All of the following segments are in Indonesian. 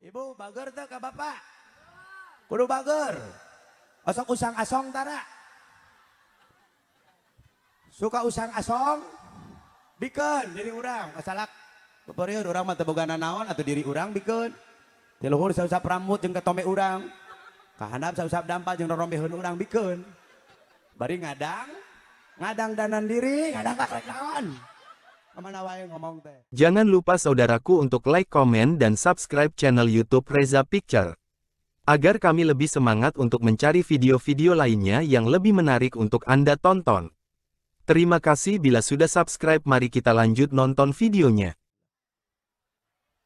Ibu bager teh ka bapak. Kudu bager. Osok usang asong tara. Suka usang asong bikeun diri urang masalak beureud urang mah teu boga nanaon atuh diri urang bikeun. Ti luhur sausap rambut jeung ketome urang. Ka handap sausap dampal jeung rorombeheun urang bikeun. Bari ngadang danan diri, ngadang karek naon. Kemana wae ngomong teh. Jangan lupa saudaraku untuk like, komen, dan subscribe channel YouTube Reza Picture. Agar kami lebih semangat untuk mencari video-video lainnya yang lebih menarik untuk Anda tonton. Terima kasih bila sudah subscribe, mari kita lanjut nonton videonya.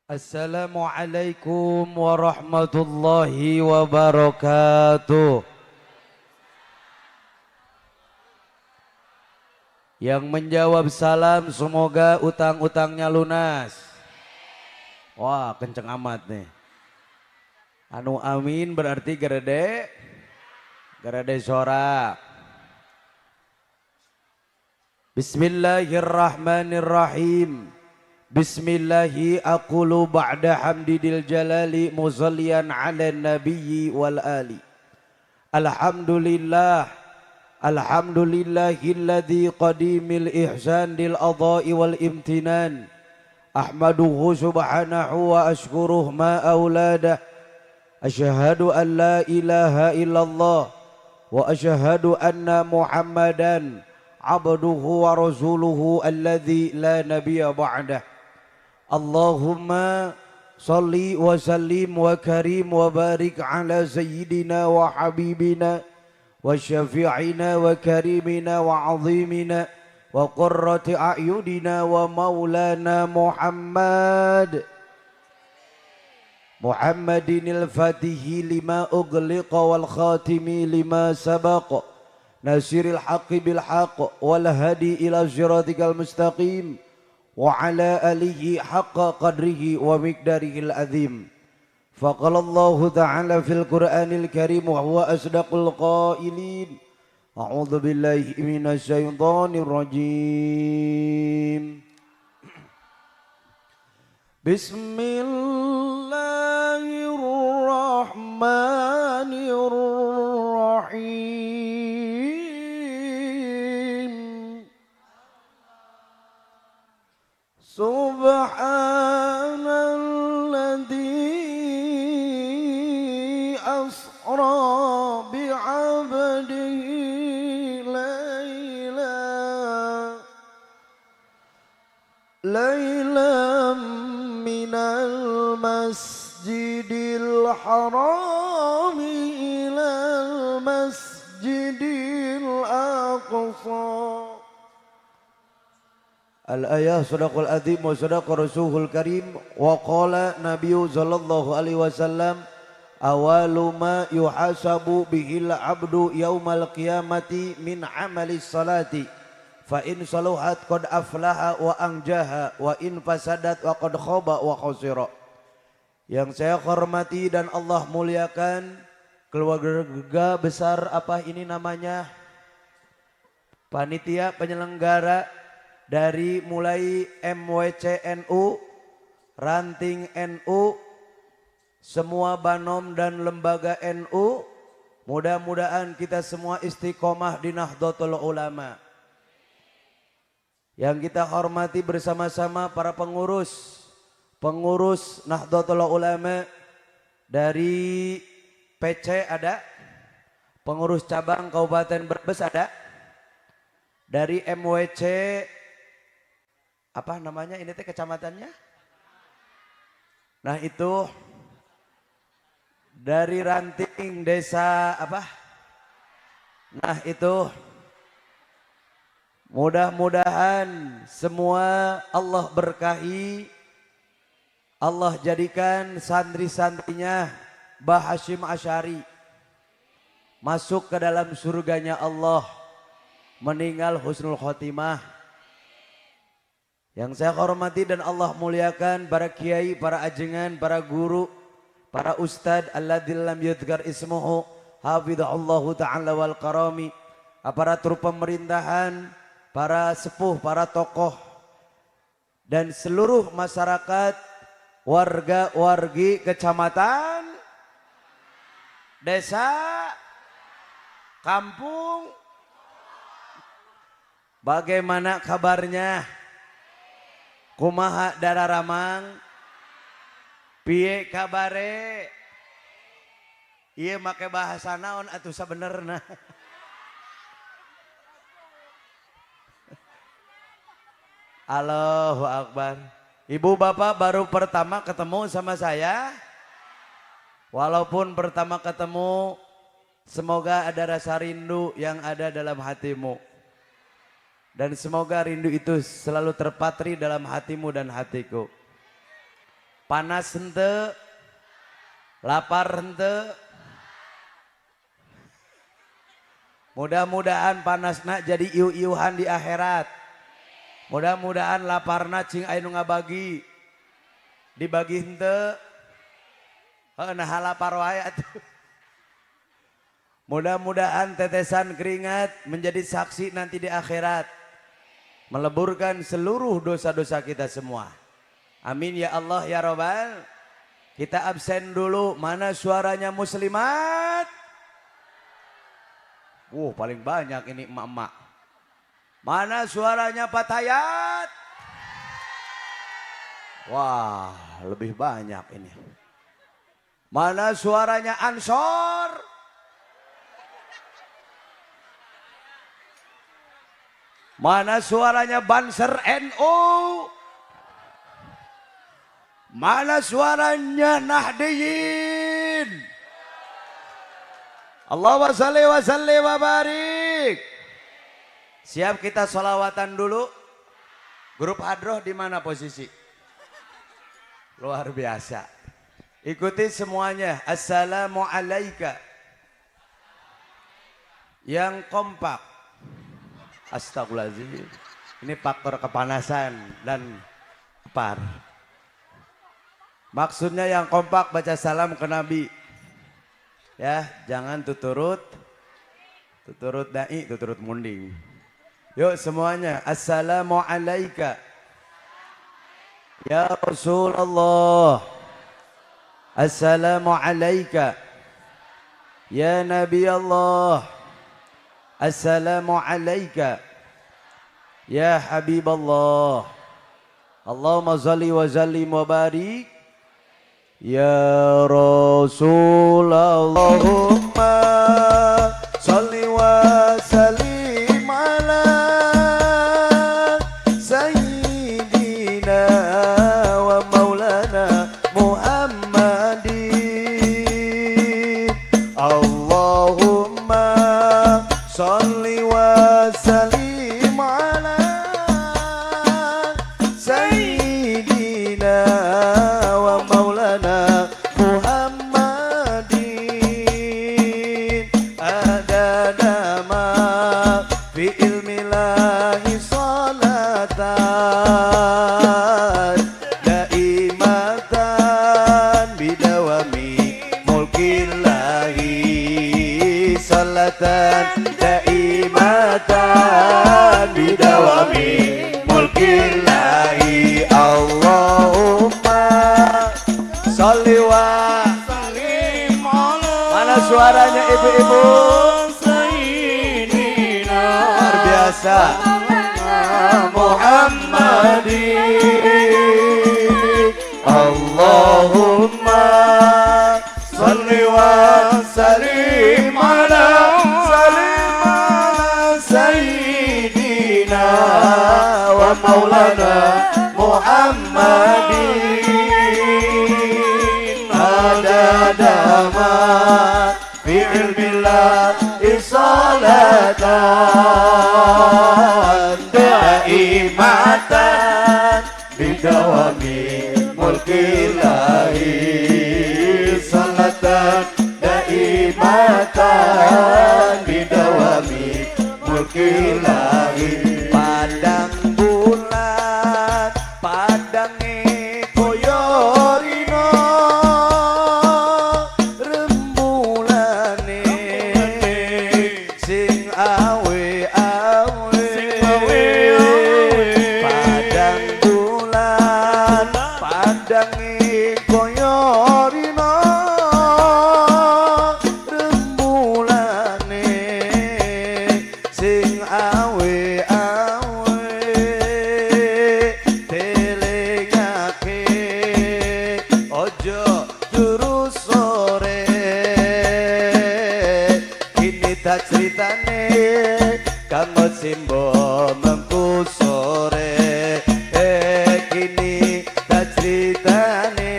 Assalamualaikum warahmatullahi wabarakatuh. Yang menjawab salam semoga utang-utangnya lunas. Wah, kenceng amat nih. Anu amin berarti gerede sorak. Bismillahirrahmanirrahim. Bismillahi aqulu ba'da hamdidil jalali muzalliyan ala nabiyyi wal ali. Alhamdulillah. Alhamdulillahilladzi qadimil ihsan dil adha'i wal imtinan. Ahmaduhu subhanahu wa ashkuruh ma awladah. Asyhadu an la ilaha illallah wa asyhadu anna Muhammadan abduhu wa rasuluhu alladzi la nabiyya ba'dah. Allahumma salli wa sallim wa karim wa barik ala sayyidina wa habibina wa syafi'ina wa karimina wa azimina wa qurrati a'yunina wa maulana Muhammadinil fatihi lima ughliqa wal khatimi lima sabaqa nasiril haqqi bil haqq wal hadi ila siratikal mustaqim wa ala alihi haqqa qadrihi wa miqdarihil azim. Faqala Allah ta'ala fil Qur'anil Karim wa huwa asdaqul qailin. A'udzu billahi minasy syaithanir rajim. Bismillahirrahmanirrahim. Subhanalladzi asra bi'abdihi laylan minal masjidil haram ilal masjidil aqsa. Al-ayah sadaqal azim wa sadaqa rasulul karim wa qala nabiyyu sallallahu alaihi wasallam awalu ma yuhasabu bihil abdu yaumal qiyamati min amalis salati fa in saluhat qad aflaha wa anjaha wa in fasadat wa qad khaba wa khasira. Yang saya hormati dan Allah muliakan keluarga besar apa ini namanya, panitia penyelenggara dari mulai MWCNU, Ranting NU, semua banom dan lembaga NU, mudah-mudahan kita semua istiqomah di Nahdlatul Ulama. Yang kita hormati bersama-sama para pengurus Nahdlatul Ulama dari PC ada, pengurus cabang Kabupaten Brebes ada, dari MWC apa namanya ini teh kecamatannya? Nah itu dari Ranting desa apa? Nah itu mudah-mudahan semua Allah berkahi, Allah jadikan santri-santrinya Mbah Hashim Asy'ari masuk ke dalam surganya Allah, meninggal husnul khotimah. Yang saya hormati dan Allah muliakan para kiai, para ajengan, para guru, para ustadz alladzil lam yudhkar ismuhu hafidhahullahu ta'ala wal karami, aparatur pemerintahan, para sepuh, para tokoh dan seluruh masyarakat warga-wargi kecamatan, desa, kampung. Bagaimana kabarnya? Kumaha dararamang? Piye kabare? Ieu make bahasa naon atuh sabenerna? Allahu Akbar. Ibu bapak baru pertama ketemu sama saya. Walaupun pertama ketemu, semoga ada rasa rindu yang ada dalam hatimu. Dan semoga rindu itu selalu terpatri dalam hatimu dan hatiku. Panas hente, lapar hente. Mudah-mudahan panasna jadi iu-iuhan di akhirat. Mudah-mudahan laparna cing anu ngabagi. Dibagi hente. Nah lapar wae atuh. Mudah-mudahan tetesan keringat menjadi saksi nanti di akhirat. Meleburkan seluruh dosa-dosa kita semua. Amin ya Allah ya Rabbal. Kita absen dulu. Mana suaranya muslimat? Paling banyak ini emak-emak. Mana suaranya patayat? Wah, lebih banyak ini. Mana suaranya ansor? Mana suaranya Banser NU? Mana suaranya Nahdiyin? Allahumma shalli wa sallim wa barik. Siap kita sholawatan dulu. Grup hadroh di mana posisi? Luar biasa. Ikuti semuanya. Assalamualaikum. Yang kompak. Astagfirullahaladzim. Ini faktor kepanasan dan kepar. Maksudnya yang kompak baca salam ke Nabi. Ya, jangan tuturut dai, tuturut munding. Yuk semuanya. Assalamualaikum. Ya Rasulullah. Assalamualaikum. Ya Nabi Allah. Assalamualaikum. Ya Habib Allah. Allahumma salli wa sallim wa barik. Ya Rasulullah. Allahumma salli wa sallim ala Sayyidina wa maulana Muhammadin. Allahumma salli wa sallim ala Sayyidina wa maulana Muhammadin. Ada nama fi ilmillahi salatan daimatan bidawami mulkillahi salatan daimatan bidawami mulkillahi. Allahumma sholli wa sallim ala. Mana suaranya ibu-ibu? Sayyidina. Luar biasa. Muhammadin. Allahumma sholli wa sallim ala Sayyidina wa maulana Muhammadin. Adada ma fi ilmillahi salatan daimatan bidawami mulkillahi salatan daimatan bidawami mulkillahi. Padang bulan padange koyorino rembulane sing awe-awe. Padang bulan padange juru sore. Kini tak ceritane kanggo simbo mengku sore. Kini tak ceritane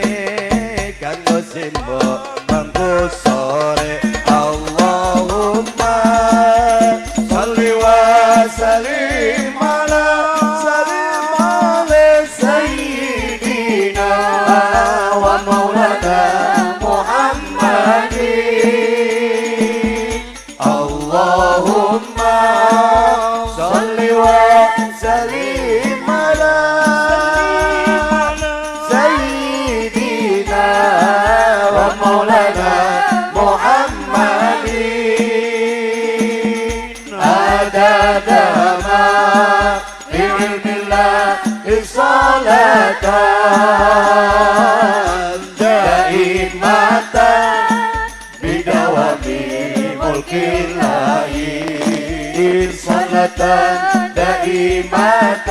kanggo simbo mengku sore. Allahumma sholli wa sallim ala sayyidina wa maulana Muhammadin. Allahumma sholli wa sallim ala sayyidina wa maulana Muhammadin. Adada ma bi'ilmillah salatan daimatan bidawami mulkillahi. Salatan daimatan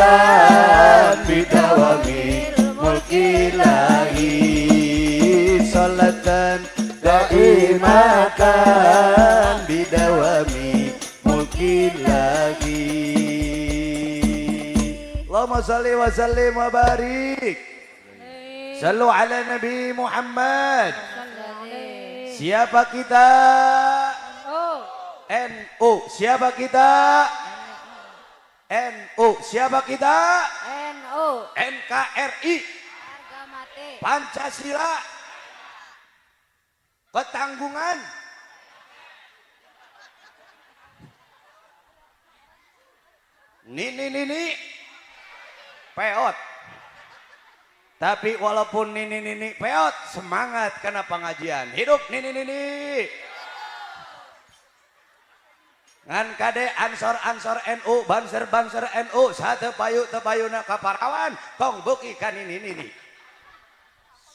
bidawami mulkillahi. Salatan daimatan bidawami mulkillahi. Allahumma salli wa sallim wa barik. Sallu ala Nabi Muhammad. Siapa kita? NU. Siapa kita? NU. Siapa kita? NU. NKRI. Harga mati. Pancasila. Ketanggungan. Nini peot. Tapi walaupun nini peot, semangat karena pengajian. Hidup nini. Ngan kade ansor NU, banser NU, sate payu tepayuna kaparawan, tong buki kan nini.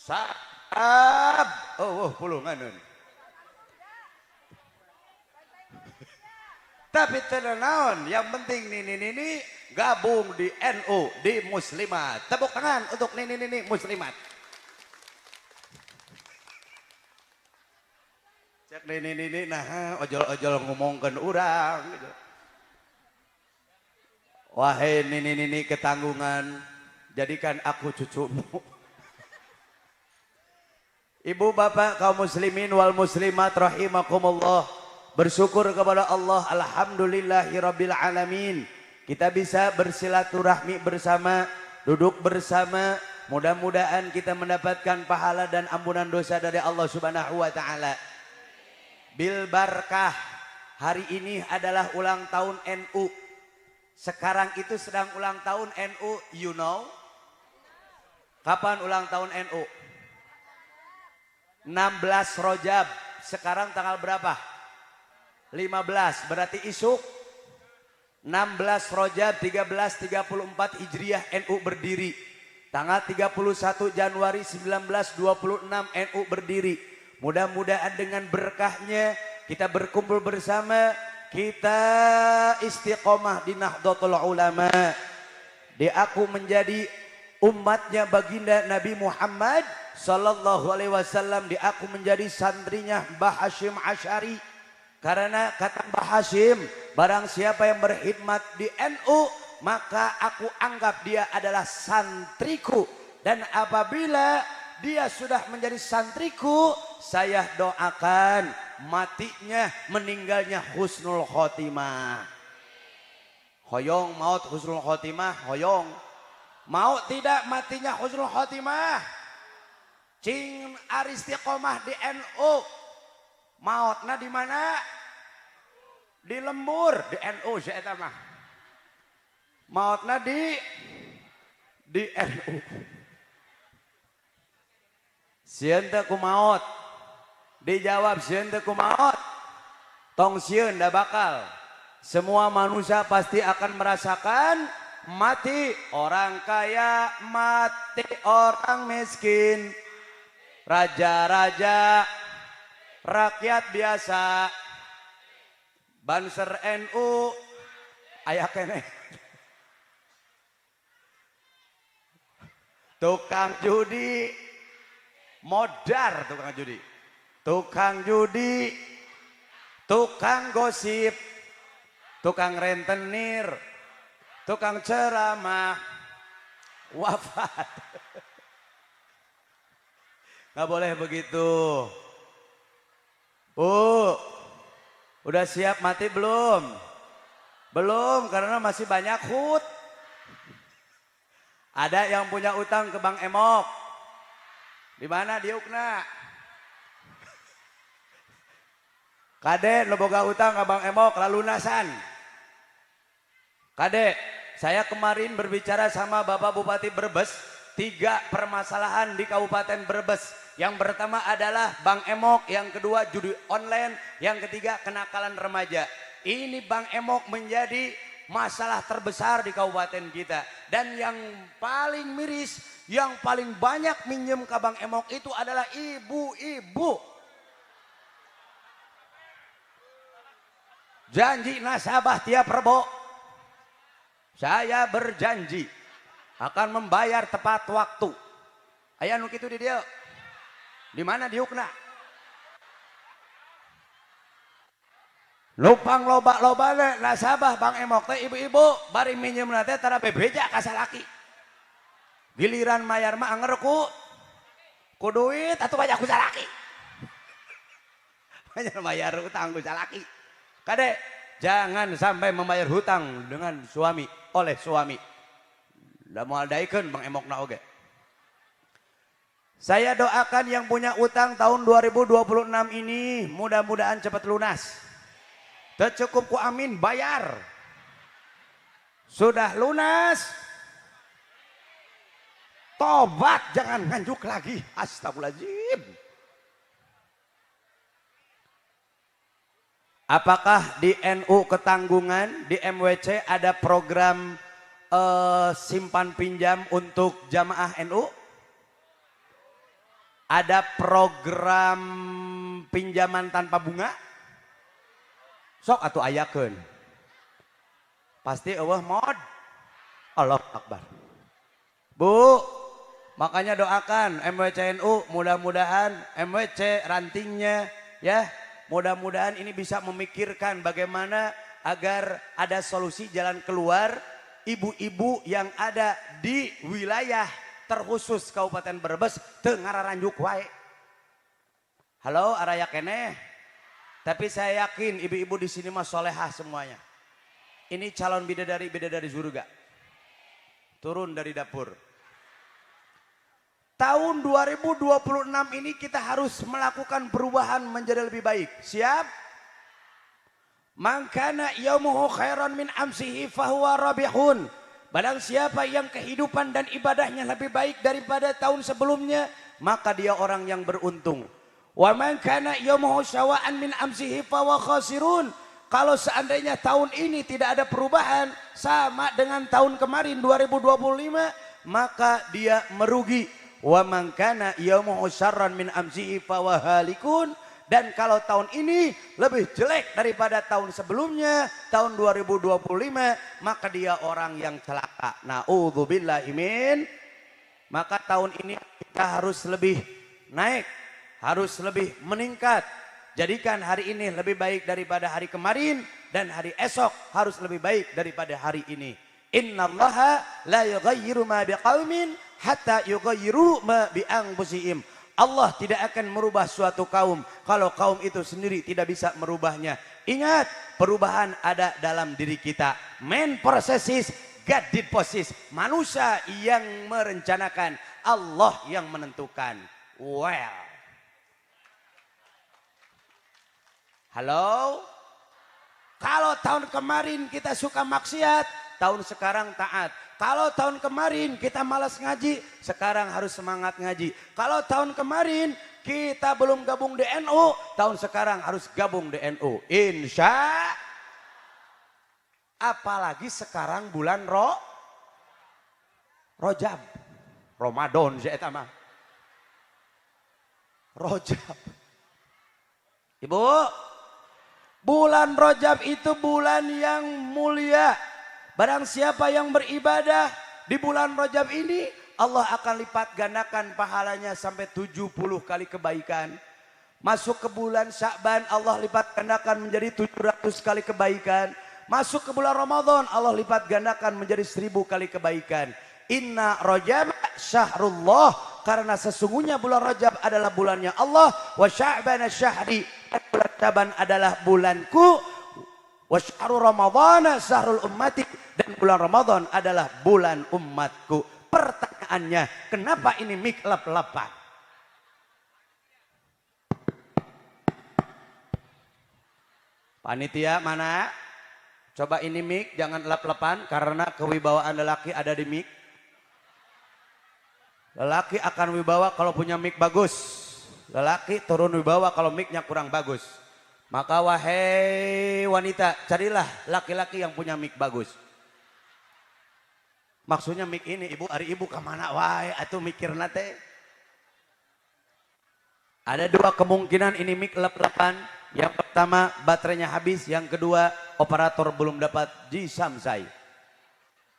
Saab. Oh, pulungan. Tapi tenang, yang penting nini gabung di NU, di Muslimat. Tepuk tangan untuk nini Muslimat. Cek nini nah ojol ngomongkan urang. Wahai nini ketanggungan, jadikan aku cucumu. Ibu bapak kaum muslimin wal muslimat rahimakumullah. Bersyukur kepada Allah, alhamdulillahirabbil alamin. Kita bisa bersilaturahmi bersama, duduk bersama. Mudah-mudahan kita mendapatkan pahala dan ampunan dosa dari Allah Subhanahu wa taala. Bil barkah, hari ini adalah ulang tahun NU. Sekarang itu sedang ulang tahun NU, you know? Kapan ulang tahun NU? 16 Rajab. Sekarang tanggal berapa? 15, berarti isuk 16 Rajab 1334 Hijriah NU berdiri. Tanggal 31 Januari 1926 NU berdiri. Mudah-mudahan dengan berkahnya kita berkumpul bersama, kita istiqomah di Nahdlatul Ulama. Aku menjadi umatnya baginda Nabi Muhammad sallallahu alaihi wasallam. Aku menjadi santrinya Mbah Hashim Asy'ari. Karena kata Mbah Hashim, barang siapa yang berkhidmat di NU, maka aku anggap dia adalah santriku. Dan apabila dia sudah menjadi santriku, saya doakan matinya, meninggalnya husnul khotimah. Hoyong maut husnul khotimah, hoyong. Mau tidak matinya husnul khotimah? Cing aristiqomah di NU. Mautna di mana? Di lembur di NU saya mah. Mautna di NU. Sieun teh ku maut. Dijawab sieun teh ku maut. Tong sieun da bakal. Semua manusia pasti akan merasakan mati. Orang kaya mati, orang miskin, raja-raja, rakyat biasa, banser NU, aya kene, tukang judi, Modar tukang judi, tukang gosip, tukang rentenir, tukang ceramah, wafat. Nggak boleh begitu. Udah siap mati belum? Belum, karena masih banyak hut. Ada yang punya utang ke Bang Emok. Di mana diukna? Kade lo boga utang ke Bang Emok lalunasan. Kade, saya kemarin berbicara sama Bapak Bupati Brebes 3 permasalahan di Kabupaten Brebes. Yang pertama adalah Bang Emok, yang kedua judi online, yang ketiga kenakalan remaja. Ini Bang Emok menjadi masalah terbesar di kabupaten kita. Dan yang paling miris, yang paling banyak minjem ke Bang Emok itu adalah ibu-ibu. Janji nasabah tiap rebo, saya berjanji akan membayar tepat waktu. Aya nu kitu di dia. Di mana diukna? Lupang loba-loba nasabah Bang Emok teh ibu-ibu bari minjem teh tara bebeja ka salaki. Giliran mayar mah anger ku duit atuh banyak ku salaki. Banyak bayar utang ku salaki. Kade, jangan sampai membayar hutang dengan suami, oleh suami. Da moal daikeun Bang Emokna oge. Saya doakan yang punya utang tahun 2026 ini mudah-mudahan cepat lunas. Teu cukup ku amin bayar. Sudah lunas, tobat jangan nganjuk lagi. Astagfirullahaladzim. Apakah di NU Ketanggungan, di MWC ada program simpan pinjam untuk jamaah NU? Ada program pinjaman tanpa bunga? Sok atuh ayakeun. Pasti eueuh mod. Allahu Akbar. Bu, makanya doakan MWC NU, mudah-mudahan MWC rantingnya ya, mudah-mudahan ini bisa memikirkan bagaimana agar ada solusi jalan keluar ibu-ibu yang ada di wilayah terkhusus Kabupaten Brebes teu ngararanjuk wae. Halo, araya keneh. Tapi saya yakin ibu-ibu di sini mah solehah semuanya. Ini calon bidadari surga. Turun dari dapur. Tahun 2026 ini kita harus melakukan perubahan menjadi lebih baik. Siap? Man kana yaumuhu khairan min amsihi fahuwa rabihun. Barang siapa yang kehidupan dan ibadahnya lebih baik daripada tahun sebelumnya, maka dia orang yang beruntung. Wa man kana yaumuhu syawa'an min amsihi fahuwa khasirun. Kalau seandainya tahun ini tidak ada perubahan sama dengan tahun kemarin 2025, maka dia merugi. Wa man kana yaumuhu syarran min amsihi fahuwa halikun. Dan kalau tahun ini lebih jelek daripada tahun sebelumnya, tahun 2025, maka dia orang yang celaka. Na'udzubillahi min. Maka tahun ini kita harus lebih naik, harus lebih meningkat. Jadikan hari ini lebih baik daripada hari kemarin, dan hari esok harus lebih baik daripada hari ini. Innallaha la yughayyiru ma biqaumin hatta yughayyiru ma bi anfusihim. Allah tidak akan merubah suatu kaum kalau kaum itu sendiri tidak bisa merubahnya. Ingat, perubahan ada dalam diri kita. Man possesses, God disposes. Manusia yang merencanakan, Allah yang menentukan. Well. Halo? Kalau tahun kemarin kita suka maksiat, tahun sekarang taat. Kalau tahun kemarin kita malas ngaji, sekarang harus semangat ngaji. Kalau tahun kemarin kita belum gabung di NU, tahun sekarang harus gabung di NU. Insya. Apalagi sekarang bulan Rojab. Ramadan saya mah. Rojab. Ibu, bulan Rojab itu bulan yang mulia. Barang siapa yang beribadah di bulan Rajab ini, Allah akan lipat gandakan pahalanya sampai 70 kali kebaikan. Masuk ke bulan Sya'ban, Allah lipat gandakan menjadi 700 kali kebaikan. Masuk ke bulan Ramadan, Allah lipat gandakan menjadi 1000 kali kebaikan. Inna Rajab syahrullah, karena sesungguhnya bulan Rajab adalah bulannya Allah. Wa Sya'ban syahri, bulan Sya'ban adalah bulanku. Wa syahru Ramadhan syahrul ummati, dan bulan Ramadan adalah bulan umatku. Pertanyaannya, kenapa ini mik lap-lapan? Panitia mana? Coba ini mik, jangan lap-lapan karena kewibawaan lelaki ada di mik. Lelaki akan wibawa kalau punya mik bagus. Lelaki turun wibawa kalau miknya kurang bagus. Maka wahai wanita, carilah laki-laki yang punya mik bagus. Maksudnya mik ini, ibu, hari ibu kemana? Wahai, atuh mikir nate. Ada dua kemungkinan ini mik lap-lapan. Yang pertama baterainya habis, yang kedua operator belum dapat Jisamsai.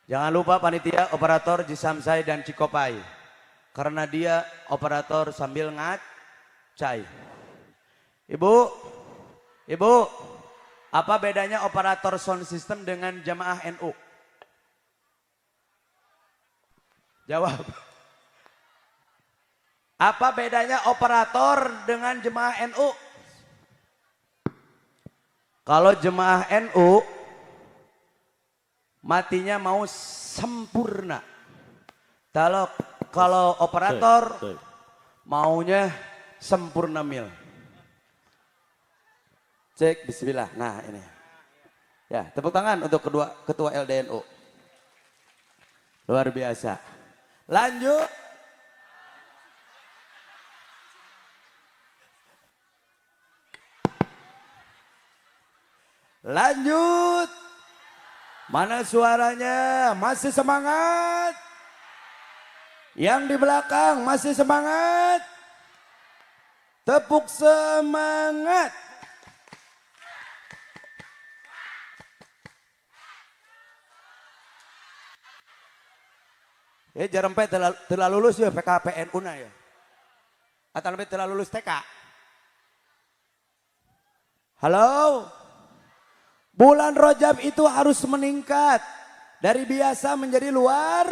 Jangan lupa panitia, operator Jisamsai dan Cikopai. Karena dia operator sambil ngacai. Ibu, apa bedanya operator sound system dengan jamaah NU? Jawab. Apa bedanya operator dengan jemaah NU? Kalau jemaah NU matinya mau sempurna. Kalau operator maunya sempurna mil. Cek bismillah. Nah, ini. Ya, tepuk tangan untuk ketua LDNU. Luar biasa. Lanjut. Lanjut. Mana suaranya? Masih semangat? Yang di belakang masih semangat? Tepuk semangat. Jarang pe telah lulus ya PKPNU na ya. Atau lebih telah lulus TK. Halo. Bulan Rajab itu harus meningkat dari biasa menjadi luar,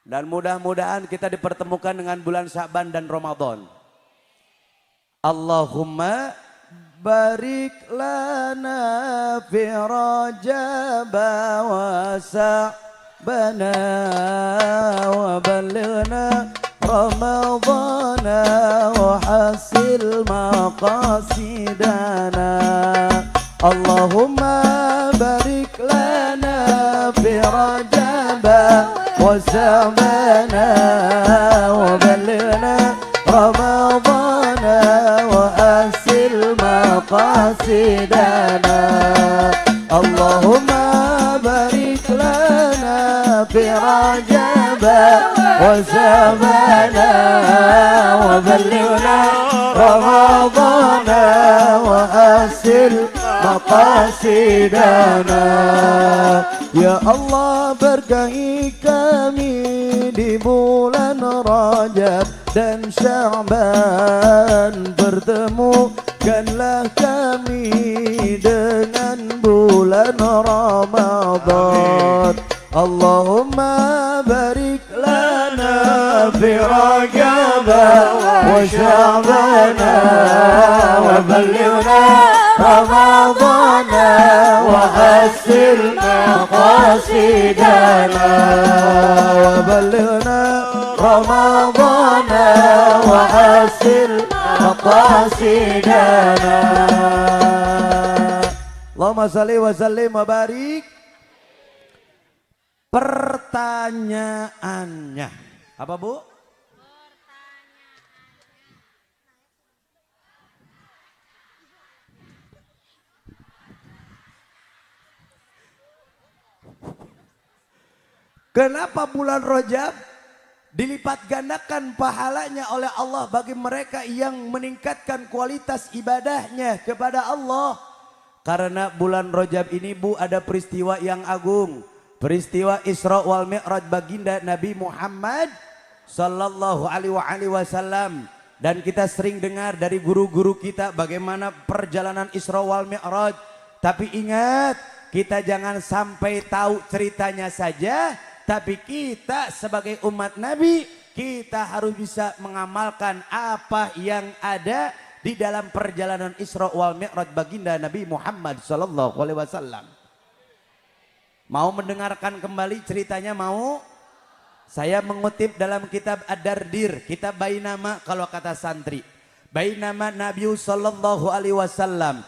dan mudah-mudahan kita dipertemukan dengan bulan Sya'ban dan Ramadan. Allahumma barik lana fi Rajab wa Sya'bana wa ballighna Ramadana wa hasil maqasidana. Allahumma barik lana fi Rajab wa Sya'bana wa ballighna Ramadana wa hasil maqasidana. Allahumma barik lana fi Rajab wa Sya'bana wa ballighna Ramadana wa hasil maqasidana. Ya Allah, berkahi kami di bulan Rajab dan Sya'ban, pertemukanlah kami dengan bulan Ramadan. Allahumma barik lana fi Rajab wa Sya'bana wa ballighna Ramadana wa hasil maqasidana wa ballighna Ramadana wa hasil maqasidana. Allahumma shalli wa sallim wa barik. Pertanyaannya apa, Bu? Kenapa bulan Rajab dilipat gandakan pahalanya oleh Allah bagi mereka yang meningkatkan kualitas ibadahnya kepada Allah? Karena bulan Rajab ini, Bu, ada peristiwa yang agung. peristiwa Isra wal Mi'raj baginda Nabi Muhammad sallallahu alaihi wasallam. Dan kita sering dengar dari guru-guru kita bagaimana perjalanan Isra wal Mi'raj. Tapi ingat, kita jangan sampai tahu ceritanya saja, tapi kita sebagai umat Nabi, kita harus bisa mengamalkan apa yang ada di dalam perjalanan Isra wal Mi'raj baginda Nabi Muhammad sallallahu alaihi wasallam. Mau mendengarkan kembali ceritanya mau? Saya mengutip dalam kitab Ad-Dardir, kitab Bainama kalau kata santri. Bainama Nabi sallallahu alaihi wasallam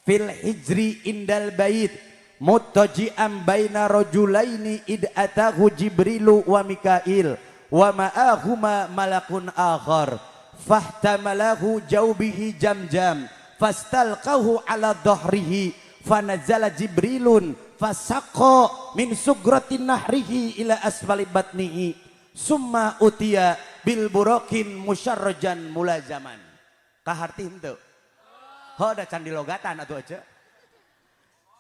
fil hijri indal bait muttaji'an baina rajulaini id atahu Jibrilu wa Mikail wa ma'ahuma malakun akhar fahtamalahu jawbihi jam-jam fastalqahu ala dhahrihi fanazala Jibrilun fasaqqa min sugratin nahrihi ila asfali batnihi summa utiya bil burakin musyarrajan mulazaman. Kaharti henteu. Ho da candi logatan atuh aja.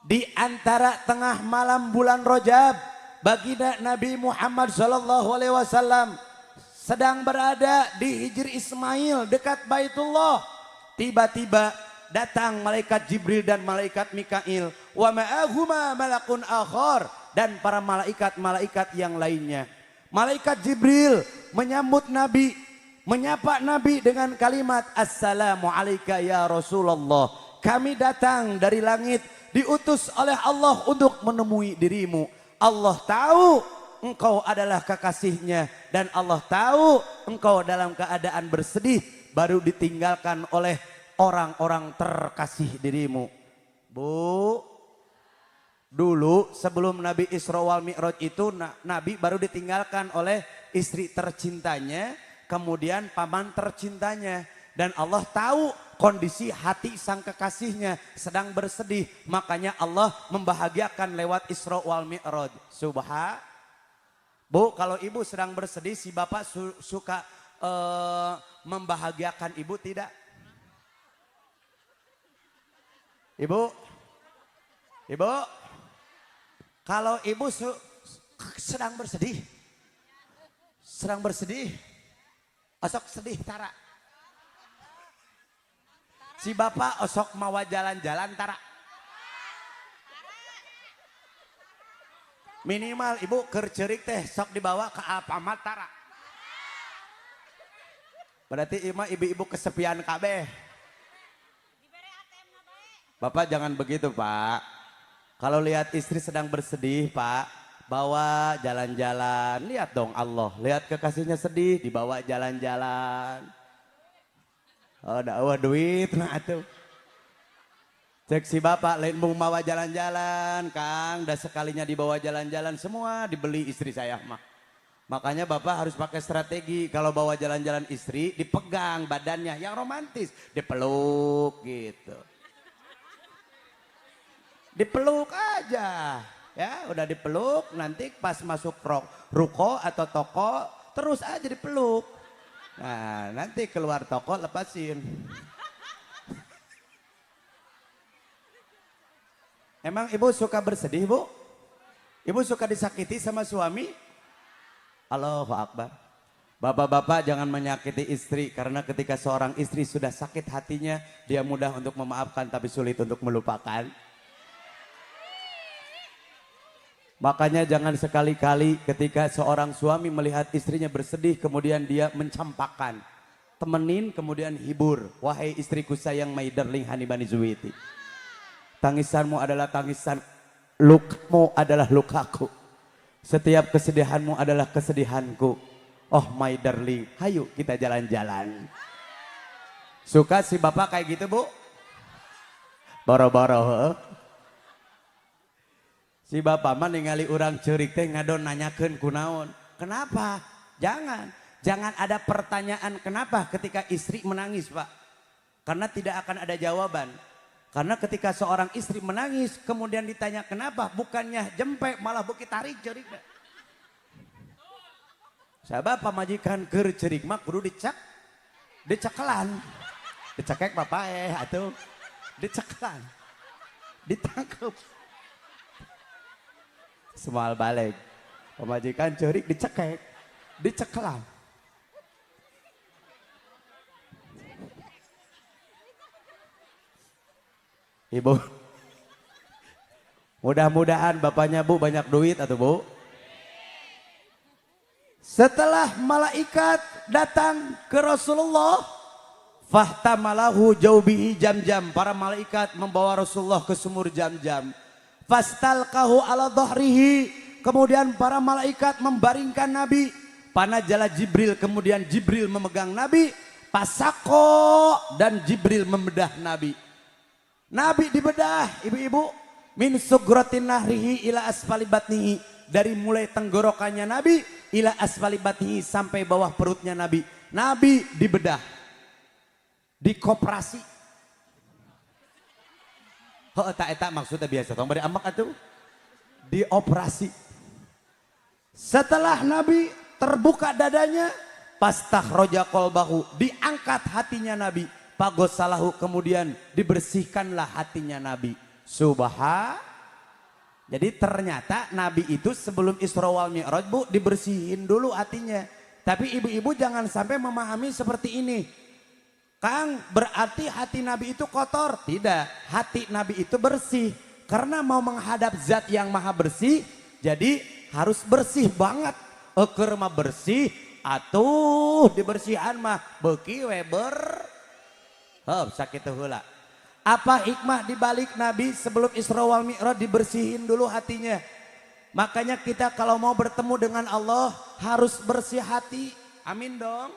Di antara tengah malam bulan Rajab, baginda Nabi Muhammad sallallahu alaihi wasallam sedang berada di Hijri Ismail dekat Baitullah. Tiba-tiba datang malaikat Jibril dan malaikat Mikail, wa ma'ahuma malakun akhar, dan para malaikat-malaikat yang lainnya. Malaikat Jibril menyambut Nabi, menyapa Nabi dengan kalimat assalamu alayka ya Rasulullah. Kami datang dari langit, diutus oleh Allah untuk menemui dirimu. Allah tahu engkau adalah kekasihnya dan Allah tahu engkau dalam keadaan bersedih baru ditinggalkan oleh orang-orang terkasih dirimu. Bu, dulu sebelum Nabi Isra wal Mi'raj itu Nabi baru ditinggalkan oleh istri tercintanya, kemudian paman tercintanya, dan Allah tahu kondisi hati sang kekasihnya sedang bersedih, makanya Allah membahagiakan lewat Isra wal Mi'raj. Bu, kalau ibu sedang bersedih, si bapak suka membahagiakan ibu tidak? Ibu, kalau ibu sedang bersedih, osok sedih tara. Si bapak osok mawa jalan-jalan tara. Minimal ibu kercerik teh sok dibawa ke Alfamart tara. Berarti ibu-ibu kesepian kabeh. Bapak jangan begitu Pak. Kalau lihat istri sedang bersedih Pak, bawa jalan-jalan. Lihat dong Allah, lihat kekasihnya sedih, dibawa jalan-jalan. Oh dakwah duit nah atuh. Cek si bapak lain mau bawa jalan-jalan Kang, dah sekalinya dibawa jalan-jalan semua dibeli istri saya mah. Makanya bapak harus pakai strategi, kalau bawa jalan-jalan istri dipegang badannya yang romantis, dipeluk gitu. Dipeluk aja, ya udah dipeluk, nanti pas masuk ruko atau toko terus aja dipeluk. Nah nanti keluar toko lepasin. Emang ibu suka bersedih bu? Ibu suka disakiti sama suami? Allahu Akbar. Bapak-bapak jangan menyakiti istri, karena ketika seorang istri sudah sakit hatinya, dia mudah untuk memaafkan tapi sulit untuk melupakan. Makanya jangan sekali-kali ketika seorang suami melihat istrinya bersedih kemudian dia mencampakkan. Temenin kemudian hibur. Wahai istriku sayang, my darling honey bunny Zuwiti. Tangisanmu adalah tangisan, lukamu adalah lukaku. Setiap kesedihanmu adalah kesedihanku. Oh my darling, hayu kita jalan-jalan. Suka si bapak kayak gitu bu? Boro-boro. Si bapak mah ningali urang ceurik teh ngadon nanyakeun kunaon. Kenapa? Jangan ada pertanyaan kenapa ketika istri menangis Pak. Karena tidak akan ada jawaban. Karena ketika seorang istri menangis kemudian ditanya kenapa, bukannya jempe malah bukit tarik ceurik. Sabab pamajikan keur ceurik mah kudu dicekelan. Dicekek bapak atuh. Dicekelan. Ditangkep. Semal balik. Pemajikan ceurik dicekek, dicekelam. Ibu, mudah-mudahan bapaknya Bu banyak duit atau Bu. Setelah malaikat datang ke Rasulullah, fahtamalahu jaubihi jam-jam. Para malaikat membawa Rasulullah ke sumur jam-jam. Fastalqahu ala dhahrihi. Kemudian para malaikat membaringkan Nabi. Panajala Jibril, kemudian Jibril memegang Nabi. Pasako dan Jibril membedah Nabi. Nabi dibedah, ibu-ibu, min sugratin nahrihi ila asfali batnihi, dari mulai tenggorokannya Nabi ila asfali batnihi sampai bawah perutnya Nabi. Nabi dibedah, dikoperasi. Oh, eta maksudnya biasa, tong bari ambak atuh. Dioperasi. Setelah Nabi terbuka dadanya, pastakhraja qalbahu, diangkat hatinya Nabi. Pagosalahu, kemudian dibersihkanlah hatinya Nabi. Jadi ternyata Nabi itu sebelum Isra wal Mi'raj Bu dibersihin dulu hatinya. Tapi ibu-ibu jangan sampai memahami seperti ini. Kang, berarti hati Nabi itu kotor? Tidak, hati Nabi itu bersih. Karena mau menghadap zat yang maha bersih, jadi harus bersih banget. Eker mah bersih, atuh dibersihan mah beuki we sakit heula. Apa hikmah dibalik Nabi sebelum Isra wal Mi'raj dibersihin dulu hatinya? Makanya kita kalau mau bertemu dengan Allah harus bersih hati. Amin dong.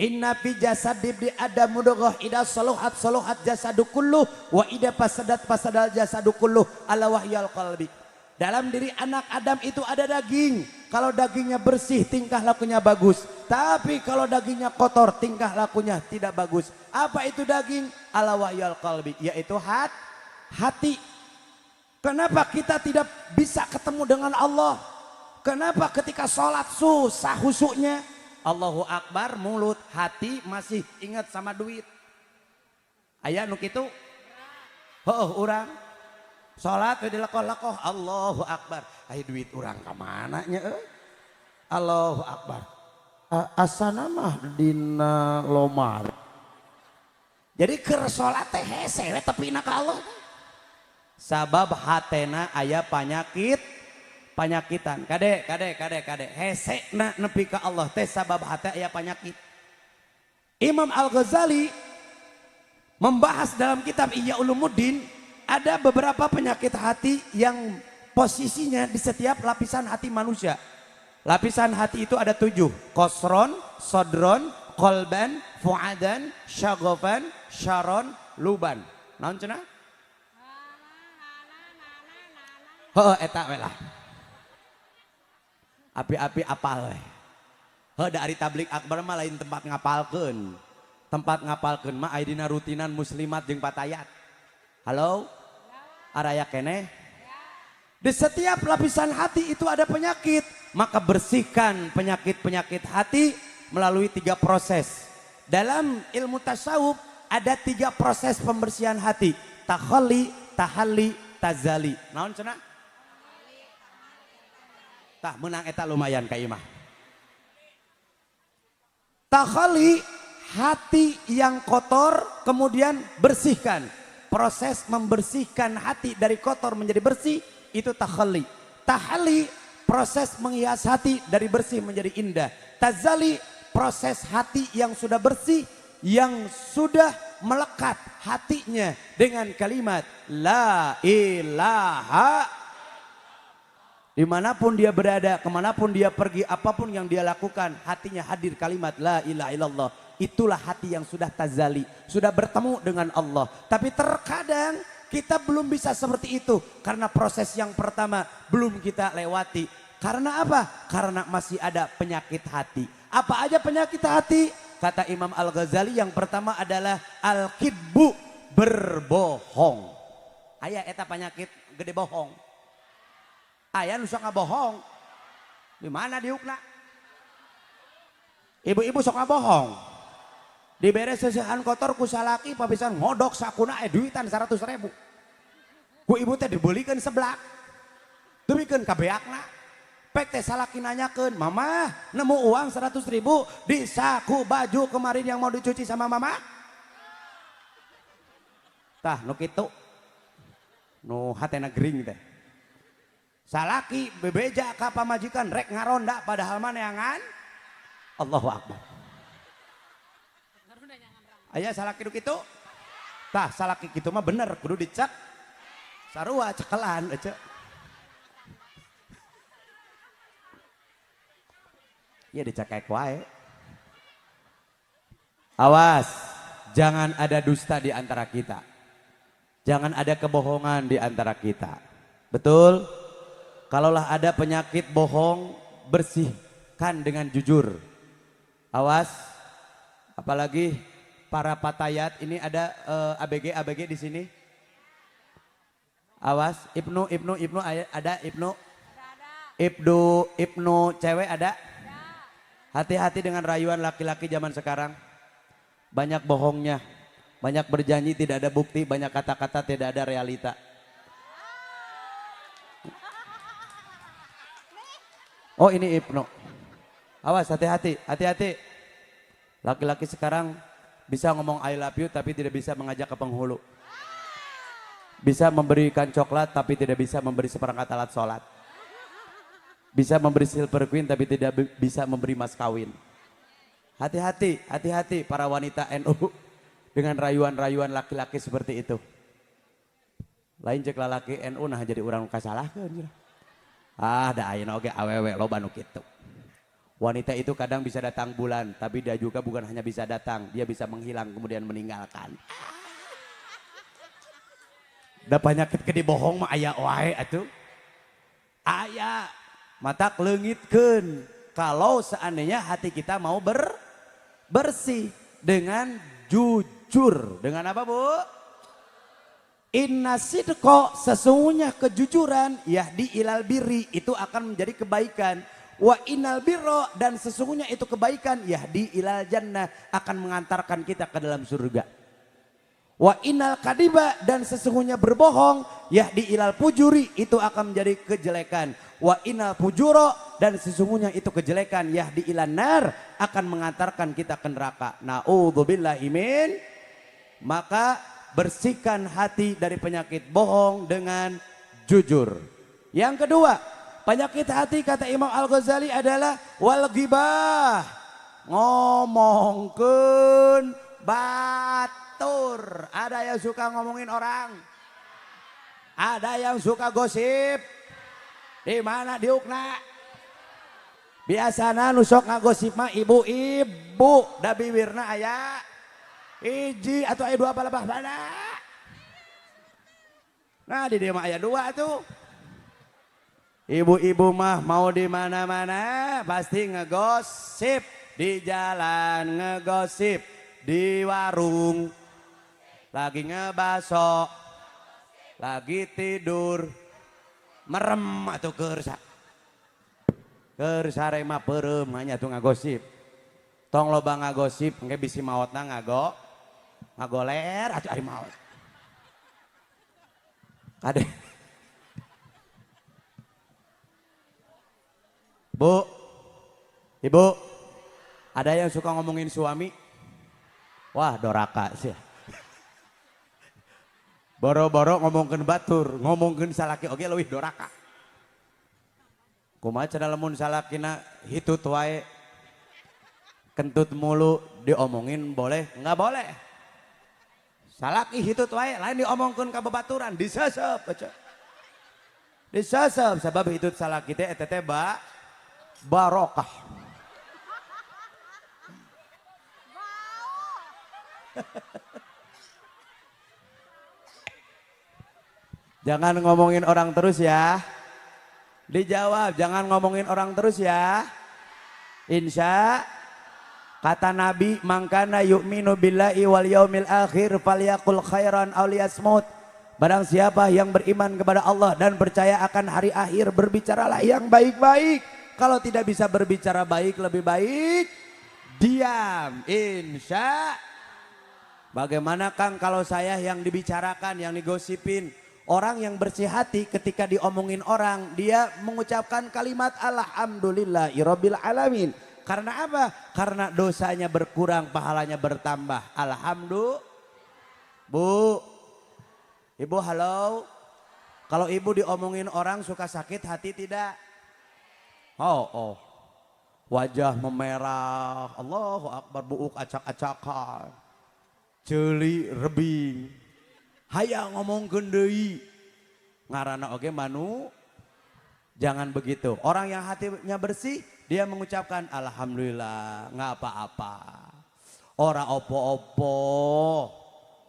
Inna fi jasad ibni adam mudghah ida saluhat saluhat jasadu kulluh wa ida fasadal jasadu kulluh ala wahyal qalbi. Dalam diri anak Adam itu ada daging. Kalau dagingnya bersih, tingkah lakunya bagus. Tapi kalau dagingnya kotor, tingkah lakunya tidak bagus. Apa itu daging? Ala wahyal qalbi, yaitu hati. Kenapa kita tidak bisa ketemu dengan Allah? Kenapa ketika sholat susah khusyuknya? Allahu Akbar mulut, hati masih ingat sama duit. Aya nu kitu? Heuh urang. Salat dilakoh-lakoh Allahu Akbar. Ai duit urang ka mana nya Allahu Akbar. Asana mah dina lomar. Jadi keur salat teh hese we tepina ka Allah. Sabab hatena aya panyakitan. Kade. Hese na nepi ka Allah teh sabab hate aya panyakit. Imam Al-Ghazali membahas dalam kitab Ihya Ulumuddin ada beberapa penyakit hati yang posisinya di setiap lapisan hati manusia. Lapisan hati itu ada 7. Kosron, sodron, kolban, fuadan, syagofan, syaron, luban. Naon cenah? Eta we lah. Api-api apal we. Da ari tablik akbar mah lain tempat ngapalkeun. Tempat ngapalkeun mah aya dina rutinan muslimat jeung patayat. Halo? Araya kene? Di setiap lapisan hati itu ada penyakit. Maka bersihkan penyakit-penyakit hati melalui 3 proses. Dalam ilmu tasawuf ada 3 proses pembersihan hati. Takhalli, tahalli, tazali. Naon cenah? Tah menang eta lumayan ka imah. Takhalli, hati yang kotor kemudian bersihkan. Proses membersihkan hati dari kotor menjadi bersih itu takhalli. Tahalli, proses menghias hati dari bersih menjadi indah. Tazali, proses hati yang sudah bersih, yang sudah melekat hatinya dengan kalimat la ilaha. Dimanapun dia berada, kemanapun dia pergi, apapun yang dia lakukan, hatinya hadir kalimat la ilaha illallah. Itulah hati yang sudah tazali, sudah bertemu dengan Allah. Tapi terkadang kita belum bisa seperti itu karena proses yang pertama belum kita lewati. Karena apa? Karena masih ada penyakit hati. Apa aja penyakit hati? Kata Imam Al-Ghazali, yang pertama adalah al-kidbu, berbohong. Aya eta penyakit gede bohong. Aya nu sok ngabohong. Di mana diukna? Ibu-ibu sok ngabohong. Dibere seusehan kotor ku salaki papisan ngodok sakuna duitan 100.000. Ku ibu teh dibelikan seblak. Demikian kabeakna. Pek teh salaki nanyakeun, mama nemu uang 100.000 di saku baju kemarin yang mau dicuci sama mama? Tah nu kitu. Nu hatena gering teh. Salaki bebeja ka pamajikan rek ngaronda padahal maneangan Allahu Akbar. Aya salaki nu kitu? Tah salaki kitu mah bener kudu dicek. Sarua cekelan ece. Ya dicekek wae. Awas, jangan ada dusta di antara kita. Jangan ada kebohongan di antara kita. Betul? Kalaulah ada penyakit bohong, bersihkan dengan jujur. Awas, apalagi para patayat ini ada ABG di sini. Awas, Ibnu ada Ibnu. Ibnu cewek ada. Hati-hati dengan rayuan laki-laki zaman sekarang. Banyak bohongnya, banyak berjanji tidak ada bukti, banyak kata-kata tidak ada realita. Oh ini Ibnu. Awas hati-hati, hati-hati. Laki-laki sekarang bisa ngomong I love you tapi tidak bisa mengajak ke penghulu. Bisa memberikan coklat tapi tidak bisa memberi seperangkat alat sholat. Bisa memberi silver queen tapi tidak bisa memberi mas kawin. Hati-hati, hati-hati para wanita NU dengan rayuan-rayuan laki-laki seperti itu. Lain cek lalaki NU nah jadi orang kasalahkeun. Da ayeuna oge awewe loba nu kitu. Wanita itu kadang bisa datang bulan, tapi dia juga bukan hanya bisa datang, dia bisa menghilang kemudian meninggalkan. Da penyakit ke dibohong mah aya wae atuh. Aya mata leungitkeun kalau seandainya hati kita mau bersih dengan jujur. Dengan apa, Bu? Inna sidqo, sesungguhnya kejujuran, yahdi ilal birri, itu akan menjadi kebaikan. Wa innal birro, dan sesungguhnya itu kebaikan, yahdi ilal jannah, akan mengantarkan kita ke dalam surga. Wa innal kadiba, dan sesungguhnya berbohong, yahdi ilal pujuri, itu akan menjadi kejelekan. Wa innal pujuro, dan sesungguhnya itu kejelekan, yahdi ilan nar, akan mengantarkan kita ke neraka. Na'udzubillahi min. Maka bersihkan hati dari penyakit bohong dengan jujur. Yang kedua, penyakit hati kata Imam Al-Ghazali adalah wal ghibah, ngomongkeun batur. Ada yang suka ngomongin orang, ada yang suka gosip. Di mana diukna? Biasana nusok ngagosip mah ibu-ibu, da bibirna aya hiji atau aya dua palebah bana. Nah di dia mah aya dua tuh. Ibu-ibu mah mau di mana-mana pasti ngegosip, di jalan ngegosip, di warung lagi ngebaso, lagi tidur merem atau kersa. Sare mah peureum hanya tuh ngagosip. Tong loba ngagosip engke bisi maotna ngagoler atuh ari maot. Kade. Bu, Ibu, ada yang suka ngomongin suami? Wah, doraka sih. Boro-boro ngomongkeun batur, ngomongkeun salaki oge leuwih doraka. Kumaha cenah lamun salakina hitut wae, kentut mulu diomongin boleh? Enggak boleh. Salaki hitut wae lain diomongkeun ka babaturan, disesep aja. Disesep sabab hitut salaki teh eta teh barokah. Jangan ngomongin orang terus ya. Dijawab, jangan ngomongin orang terus ya. Insya kata Nabi, mangkana yu'minu billahi wal yaumil akhir falyaqul khairan aw liyasmut. Barang siapa yang beriman kepada Allah dan percaya akan hari akhir, berbicaralah yang baik-baik. Kalau tidak bisa berbicara baik, lebih baik diam. Insya. Bagaimana Kang kalau saya yang dibicarakan, yang digosipin? Orang yang bersih hati ketika diomongin orang, dia mengucapkan kalimat alhamdulillahirabbil alamin. Karena apa? Karena dosanya berkurang, pahalanya bertambah. Alhamdulillah. Bu, ibu halo. Kalau ibu diomongin orang suka sakit hati tidak? Oh. Wajah memerah, Allahu Akbar, buuk acak-acakan. Ceuli rebing. Hayang ngomongkeun deui. Ngaranna oge manu. Jangan begitu. Orang yang hatinya bersih, dia mengucapkan alhamdulillah, nggak apa-apa. Ora opo-opo.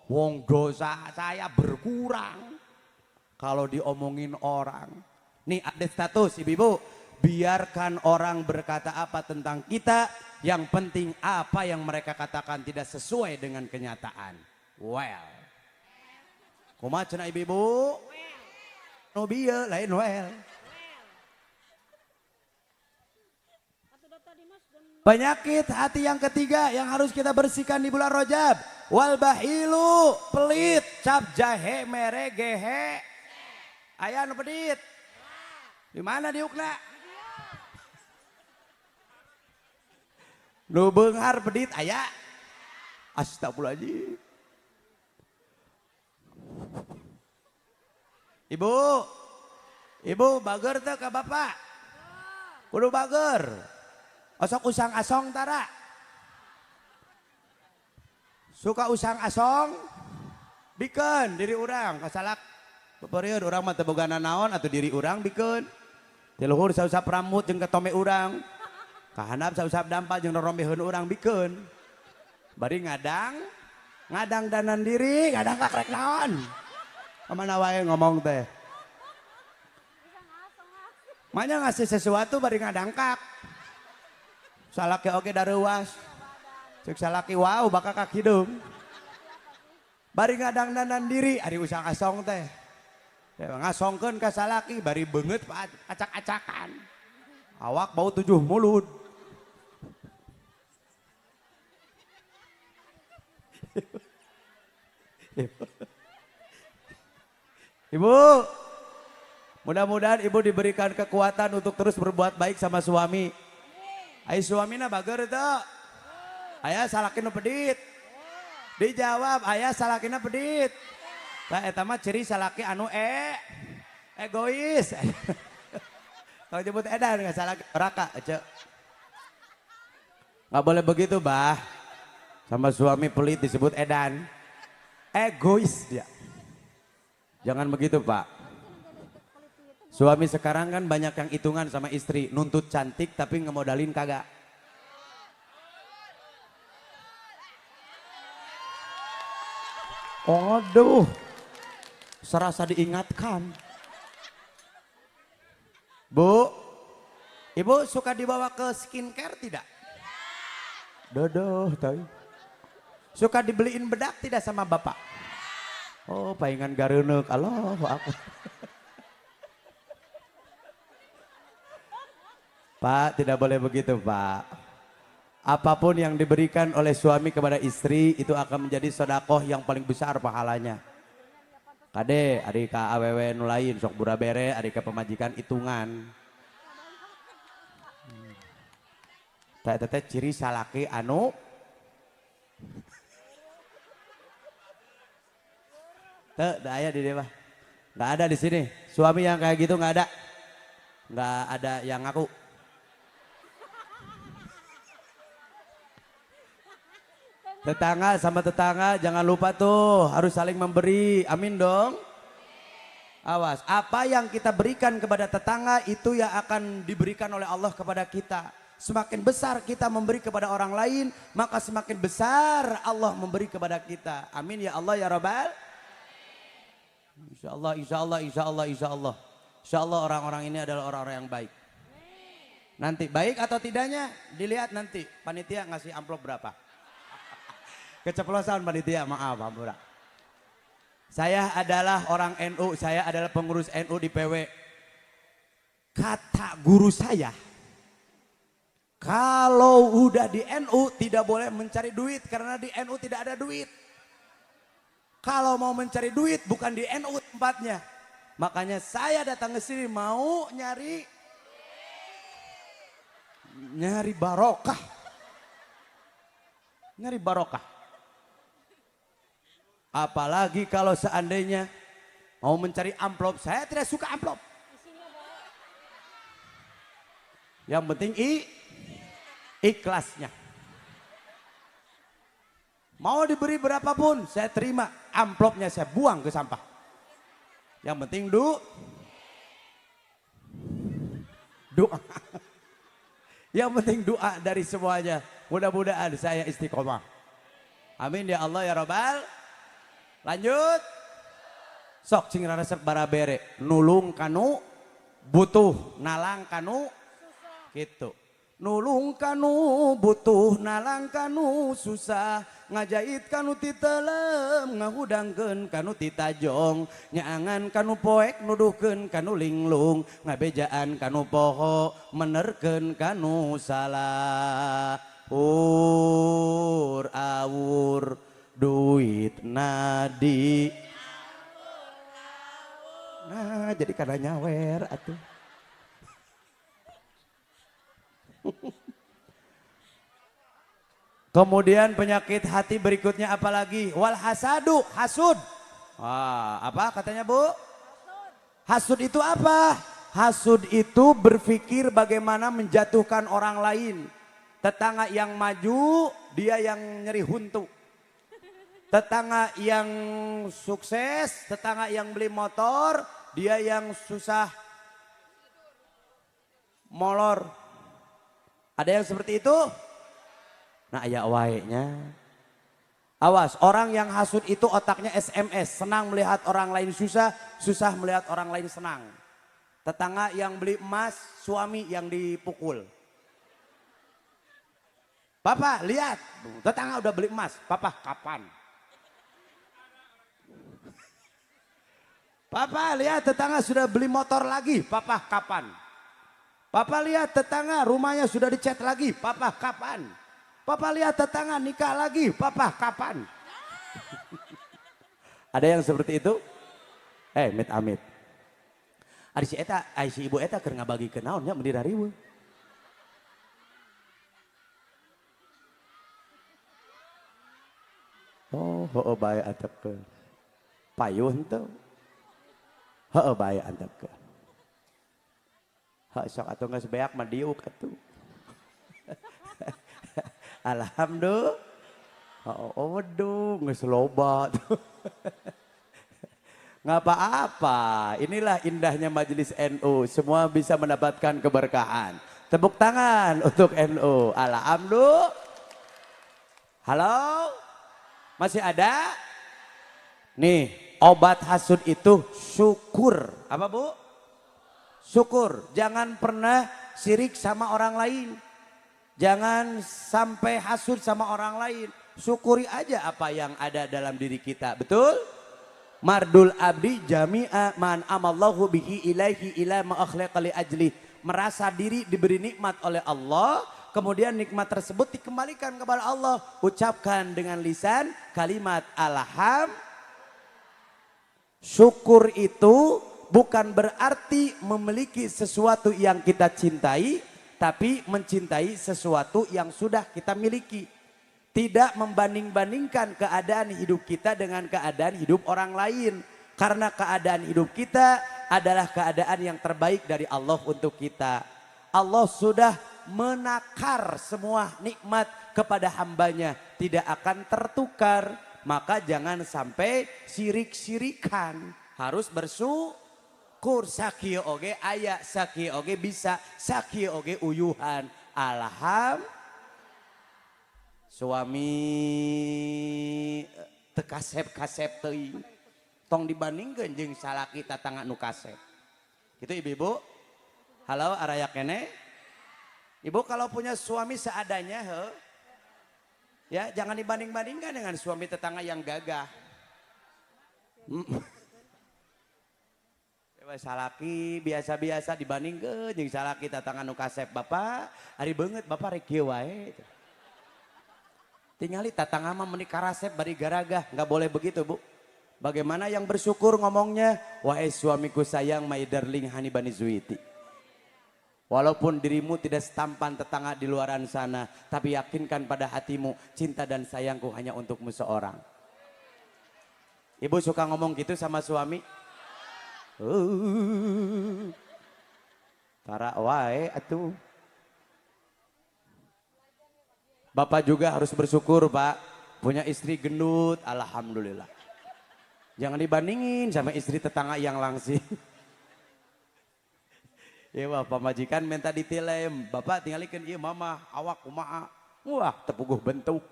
Wong dosa saya berkurang. Kalau diomongin orang. Nih ada status ibu-ibu. Biarkan orang berkata apa tentang kita. Yang penting apa yang mereka katakan tidak sesuai dengan kenyataan. Well. Kumaha cenah ibu-ibu? No bieu lain well. Penyakit hati yang ketiga yang harus kita bersihkan di bulan Rajab. Wal bahilu, pelit, cap jahe mere gehe. Aya nu pedit. Di mana diukna? Nu beunghar pedit aya. Astagfirullahaladzim. Ibu bager teh ka bapak? Kudu bager. Osok usang asong tara. Suka usang asong? Bikeun diri urang kasalak. Beureud urang mah teu boga nanaon atuh diri urang bikeun. Ti luhur sausap rambut jeung ketome urang. Ka handap sausap dampal jeung rorombeheun urang bikeun. Bari ngadang danan diri, ngadang kakrek naon. Kemana wae ngomong teh. Manya ngasih sesuatu bari ngadangkak. Salaki oge dareuwas. Cek salaki wow baka ka kidung. Bari ngadang danan diri ari usang asong teh. Ya ngasongkeun ka salaki bari beungeut acak-acakan. Awak bau 7 mulut. Ibu, mudah-mudahan ibu diberikan kekuatan untuk terus berbuat baik sama suami. Ai suamina bager teu? Aya salakina pedit. Dijawab, aya salakina pedit. Tah eta mah ciri salaki anu egois. Kalau jemput edan nggak salaki raka, cek. Nggak boleh begitu, bah. Sama suami pelit disebut edan. Egois dia. Jangan begitu, Pak. Suami sekarang kan banyak yang hitungan sama istri, nuntut cantik tapi ngemodalin kagak. Aduh, serasa diingatkan. Bu, ibu suka dibawa ke skincare tidak? Dodoh, tahu. Suka dibeliin bedak tidak sama bapak? Oh, paingan gareuneuk, Allahu Akbar. Pak, tidak boleh begitu, Pak. Apapun yang diberikan oleh suami kepada istri itu akan menjadi sedekah yang paling besar pahalanya. Kade, ari ka awewe nu lain sok burabere, ari ka pemajikan hitungan. Teh ciri salaki anu teu aya di dia mah. Enggak ada di sini. Suami yang kayak gitu enggak ada. Enggak ada yang ngaku. Tetangga sama tetangga jangan lupa tuh harus saling memberi. Amin dong. Awas, apa yang kita berikan kepada tetangga itu yang akan diberikan oleh Allah kepada kita. Semakin besar kita memberi kepada orang lain, maka semakin besar Allah memberi kepada kita. Amin ya Allah ya Rabbal. Insya Allah, insya Allah, insya Allah, insya Allah. Insya Allah orang-orang ini adalah orang-orang yang baik. Nanti baik atau tidaknya dilihat nanti panitia ngasih amplop berapa. Keceplosan panitia, maaf Ampura. Saya adalah orang NU, saya adalah pengurus NU di PW. Kata guru saya, kalau udah di NU tidak boleh mencari duit karena di NU tidak ada duit. Kalau mau mencari duit bukan di NU tempatnya. Makanya saya datang ke sini mau nyari barokah. Nyari barokah. Apalagi kalau seandainya mau mencari amplop. Saya tidak suka amplop. Yang penting ikhlasnya. Mau diberi berapapun saya terima, amplopnya saya buang ke sampah. Yang penting doa. Yang penting doa dari semuanya. Mudah-mudahan saya istiqomah. Amin ya Allah ya Rabbal. Lanjut. Sok cing resep barabere, nulung kanu butuh, nalang kanu gitu. Nulung kanu butuh, nalang kanu susah, ngajait kanu titelem, ngahudangkeun kanu titajong, nyaangan kanu poek, nuduhkeun kanu linglung, ngabejaan kanu poho, menerkeun kanu salah. Awur duit nadi. Nah, jadi kada nyawer atuh. Kemudian penyakit hati berikutnya apalagi? Wal hasadu, hasud. Wah, apa katanya Bu? Hasud itu apa? Hasud itu berpikir bagaimana menjatuhkan orang lain. Tetangga yang maju, dia yang nyeri huntu. Tetangga yang sukses, tetangga yang beli motor, dia yang susah molor. Ada yang seperti itu? Nah ya wae-nya. Awas, orang yang hasud itu otaknya SMS, senang melihat orang lain susah, susah melihat orang lain senang. Tetangga yang beli emas, suami yang dipukul. Papa lihat, tetangga udah beli emas, papa kapan? Papa lihat tetangga sudah beli motor lagi, papa kapan? Papa lihat tetangga rumahnya sudah dicat lagi, papa kapan? Papa lihat tetangga nikah lagi, papa kapan? Ada yang seperti itu? Mit amit. Ari si eta, si ibu eta keur ngabagi ke naonnya mendira riweuh. Oh, heueuh bae antepkeun. Payuh henteu. Heueuh bae antepkeun. Sok atuh geus beak mah diuk atuh. Alhamdulillah. Oh waduh geus loba tuh. Nggak apa-apa. Inilah indahnya majelis NU. Semua bisa mendapatkan keberkahan. Tepuk tangan untuk NU. Alhamdulillah. Halo? Masih ada? Nih, obat hasud itu syukur. Apa Bu? Syukur, jangan pernah sirik sama orang lain. Jangan sampai hasud sama orang lain. Syukuri aja apa yang ada dalam diri kita. Betul? Mardul abdi jami'a man amallahu bihi ilaihi ila ma akhlaqa li ajli. Merasa diri diberi nikmat oleh Allah, kemudian nikmat tersebut dikembalikan kepada Allah. Ucapkan dengan lisan kalimat alham. Syukur itu bukan berarti memiliki sesuatu yang kita cintai, tapi mencintai sesuatu yang sudah kita miliki. Tidak membanding-bandingkan keadaan hidup kita dengan keadaan hidup orang lain. Karena keadaan hidup kita adalah keadaan yang terbaik dari Allah untuk kita. Allah sudah menakar semua nikmat kepada hambanya. Tidak akan tertukar. Maka jangan sampai sirik-sirikan. Harus bersyukur. Sakio oge aya, sakio oge bisa, sakio oge uyuhan. Suami tekasep-kasep teuing. Tong dibandingkeun jeung salaki tatangga nu kasep. Gitu ibu-ibu? Halo araya kene? Ibu kalau punya suami seadanya ya jangan dibanding-bandingkan dengan suami tetangga yang gagah. Salaki biasa-biasa dibandingkeun jeung salaki tatangga nu kasep. Bapak ari beungeut bapak rek kieu wae. Tingali tatangga mah meuni karasep bari garagah, enggak boleh begitu, Bu. Bagaimana yang bersyukur ngomongnya? Wahai suamiku sayang, my darling Hani Bani Zuiti. Walaupun dirimu tidak setampan tetangga di luaran sana, tapi yakinkan pada hatimu, cinta dan sayangku hanya untukmu seorang. Ibu suka ngomong gitu sama suami? Tara wae atuh. Bapak juga harus bersyukur, Pak. Punya istri gendut, alhamdulillah. Jangan dibandingin sama istri tetangga yang langsing. Ya bapak majikan minta ditilem. Bapak tinggalikan iya mama awak kumaha. Wah tepuguh bentuk.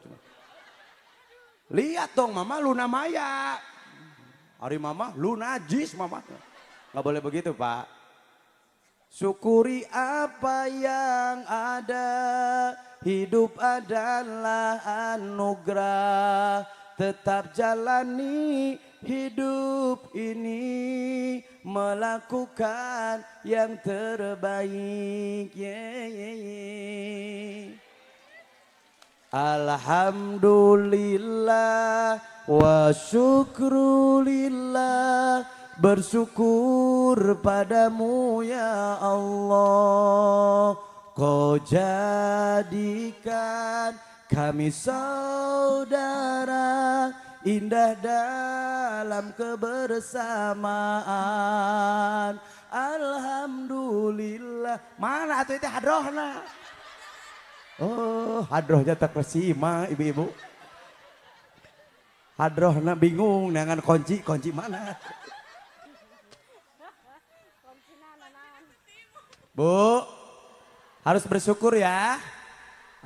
Lihat dong mama lu namaya. Hari mama lu najis mama. Nggak boleh begitu Pak. Syukuri apa yang ada. Hidup adalah anugerah. Tetap jalani hidup ini, melakukan yang terbaik. Alhamdulillah wa syukrulillah, bersyukur padamu ya Allah. Kau jadikan kami saudara, indah dalam kebersamaan. Alhamdulillah. Mana atuh itu hadrohna? Oh, hadrohnya tak kesima ibu-ibu. Hadrohna bingung dengan kunci mana? Bu, harus bersyukur ya.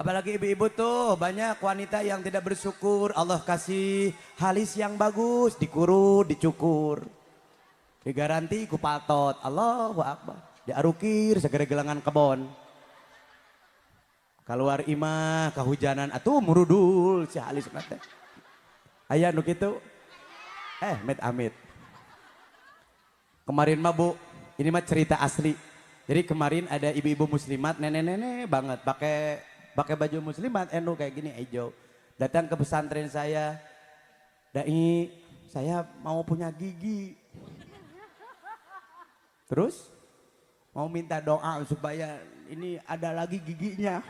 Apalagi ibu-ibu tuh banyak wanita yang tidak bersyukur. Allah kasih halis yang bagus, dikurut, dicukur. Digaranti ku patot. Allahu Akbar. Diarukir segera gelangan kebon. Keluar imah kehujanan atuh murudul si halis nate. Aya nu kitu. Amit. Kemarin mah Bu, ini mah cerita asli. Jadi kemarin ada ibu-ibu muslimat nenek-nenek banget pakai baju muslimat NU kayak gini hijau. Datang ke pesantren saya. Dai, saya mau punya gigi. Terus mau minta doa supaya ini ada lagi giginya.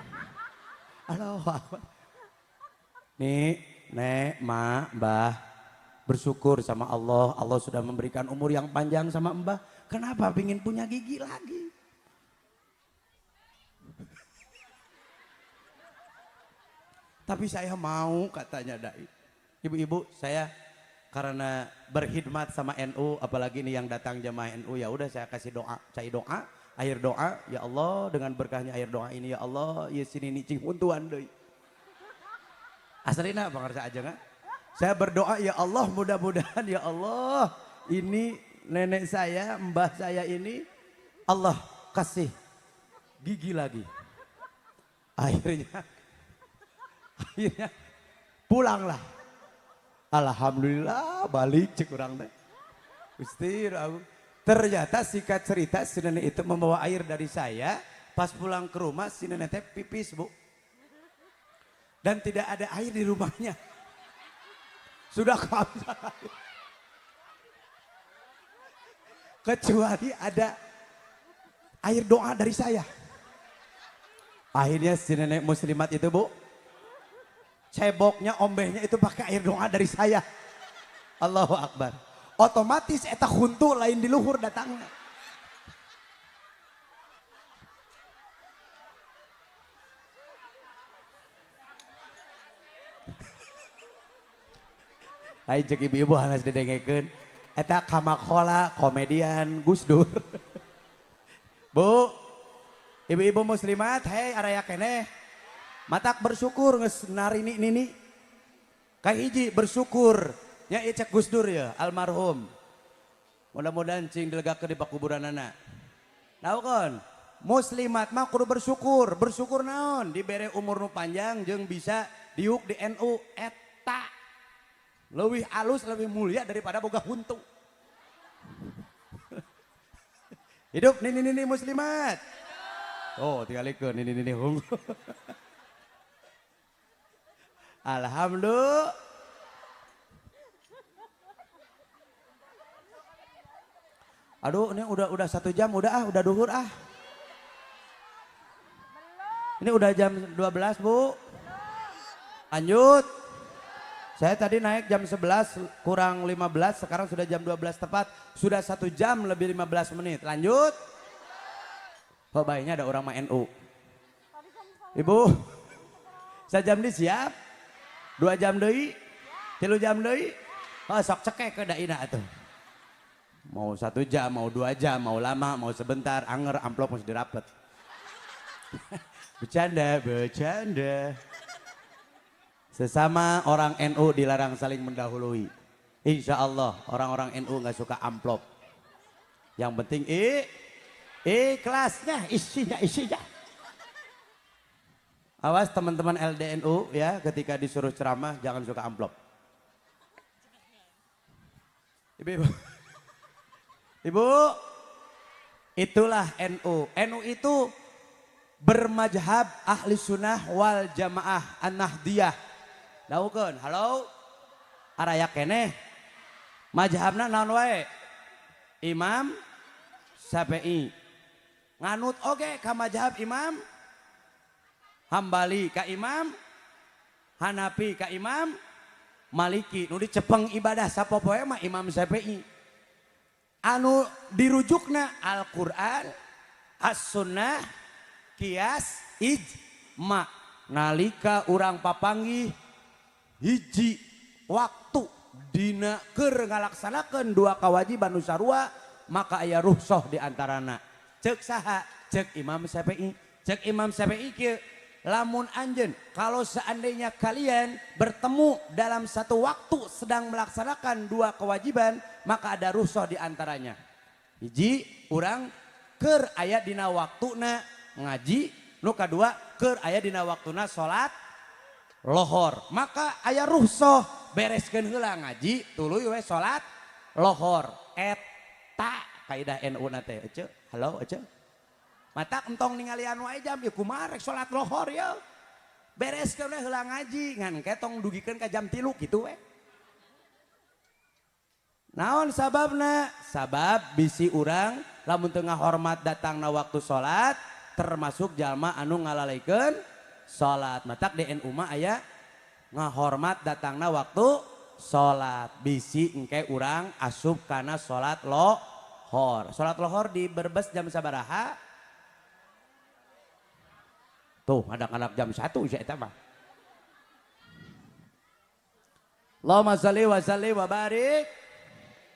Allahu Akbar. Nih, Nek, Mak, Mbah, bersyukur sama Allah. Allah sudah memberikan umur yang panjang sama Mbah. Kenapa pingin punya gigi lagi? Tapi saya mau katanya dai. Ibu-ibu, saya karena berkhidmat sama NU, apalagi ini yang datang jamaah NU, ya udah saya kasih doa, air doa, ya Allah dengan berkahnya air doa ini ya Allah, ya sini nicing untuan deui. Asalina pangarsa aja nggak? Saya berdoa ya Allah mudah-mudahan ya Allah ini nenek saya, mbah saya ini Allah kasih gigi lagi. Akhirnya pulanglah. Alhamdulillah balik cek kurang teh. Gusti ternyata singkat cerita si nenek itu membawa air dari saya. Pas pulang ke rumah si nenek teh pipis Bu. Dan tidak ada air di rumahnya. Sudah kehabisan air. Kecuali ada air doa dari saya. Akhirnya si nenek muslimat itu Bu, ceboknya ombehnya itu pakai air doa dari saya. Allahu Akbar. Otomatis eta huntu lain di luhur datangnya. Hai cek ibu-ibu hanas didengekeun. Eta kamakhola komedian Gus Dur. Bu, ibu-ibu muslimat, hei araya keneh. Matak bersyukur nges narini nini. Kahiji bersyukur. Ya cek Gus Dur ya, almarhum. Mudah-mudahan cing dilegakeun di pakuburan anak. Tahu kan? Muslimat mah kudu bersyukur. Bersyukur naon? Dibere umur nu panjang jeung bisa diuk di NU eta. Lebih halus, lebih mulia daripada boga huntu. Hidup nini muslimat. Oh, tinggalikeun nini hung. Alhamdulillah. Aduh, ini udah 1 jam, udah duhur ah. Ini udah jam 12 Bu. Lanjut. Saya tadi naik jam 11 kurang 15, sekarang sudah jam 12 tepat. Sudah 1 jam lebih 15 menit. Lanjut. Oh baiknya ada orang mah NU. Ibu, sejam di siap? 2 jam deui? 3 jam deui? Oh sok cekek ke daina atuh. Mau 1 jam, mau 2 jam, mau lama, mau sebentar, anger amplop mesti dirapet. Bercanda. Sesama orang NU dilarang saling mendahului. Insya Allah orang-orang NU nggak suka amplop. Yang penting kelasnya isinya. Awas teman-teman LDNU ya, ketika disuruh ceramah jangan suka amplop. Ibu, itulah NU. NU itu bermazhab ahli sunnah wal jamaah an-nahdiyah. Daukeun, halo? Araya keneh. Mazhabna naon wae? Imam Syafi'i. Nganut oge ka mazhab Imam Hambali, ka Imam Hanafi, ka Imam Maliki. Nu dicepeng ibadah sapopoe mah Imam Syafi'i. Anu dirujukna Al-Quran, As-Sunnah, Kias, Ijma. Nalika urang papanggih hiji waktu dina keur ngalaksanakeun 2 kewajiban nu sarua, maka aya rukhsah di antarana. Ceuk saha? Ceuk Imam Syafi'i. Ceuk Imam Syafi'i kieu, lamun anjeun kalau seandainya kalian bertemu dalam satu waktu sedang melaksanakan 2 kewajiban, maka ada rukhsah di antaranya. Hiji, urang keur aya dina waktuna ngaji, nu kadua keur aya dina waktuna salat lohor, maka aya rukhsah bereskeun heula ngaji tuluy we salat lohor. Eta kaidah NU na teh. Ece, halo ece. Mata entong ningali anu aya jam ya kumaha rek salat lohor ya. Bereskeun we heula ngaji ngan ketong dugikeun ka jam 3 kitu we. Naon sababna? Sabab bisi urang lamun teu ngahormat datangna waktu salat termasuk jalma anu ngalalikeun salat. Matak di NU mah aya ngahormat datangna waktu salat. Bisi engke urang asup kana salat lohor. Salat lohor di Brebes jam sabaraha? Tuh anak-anak jam 1 sia eta mah. Allahumma shalli wa sallim wa barik.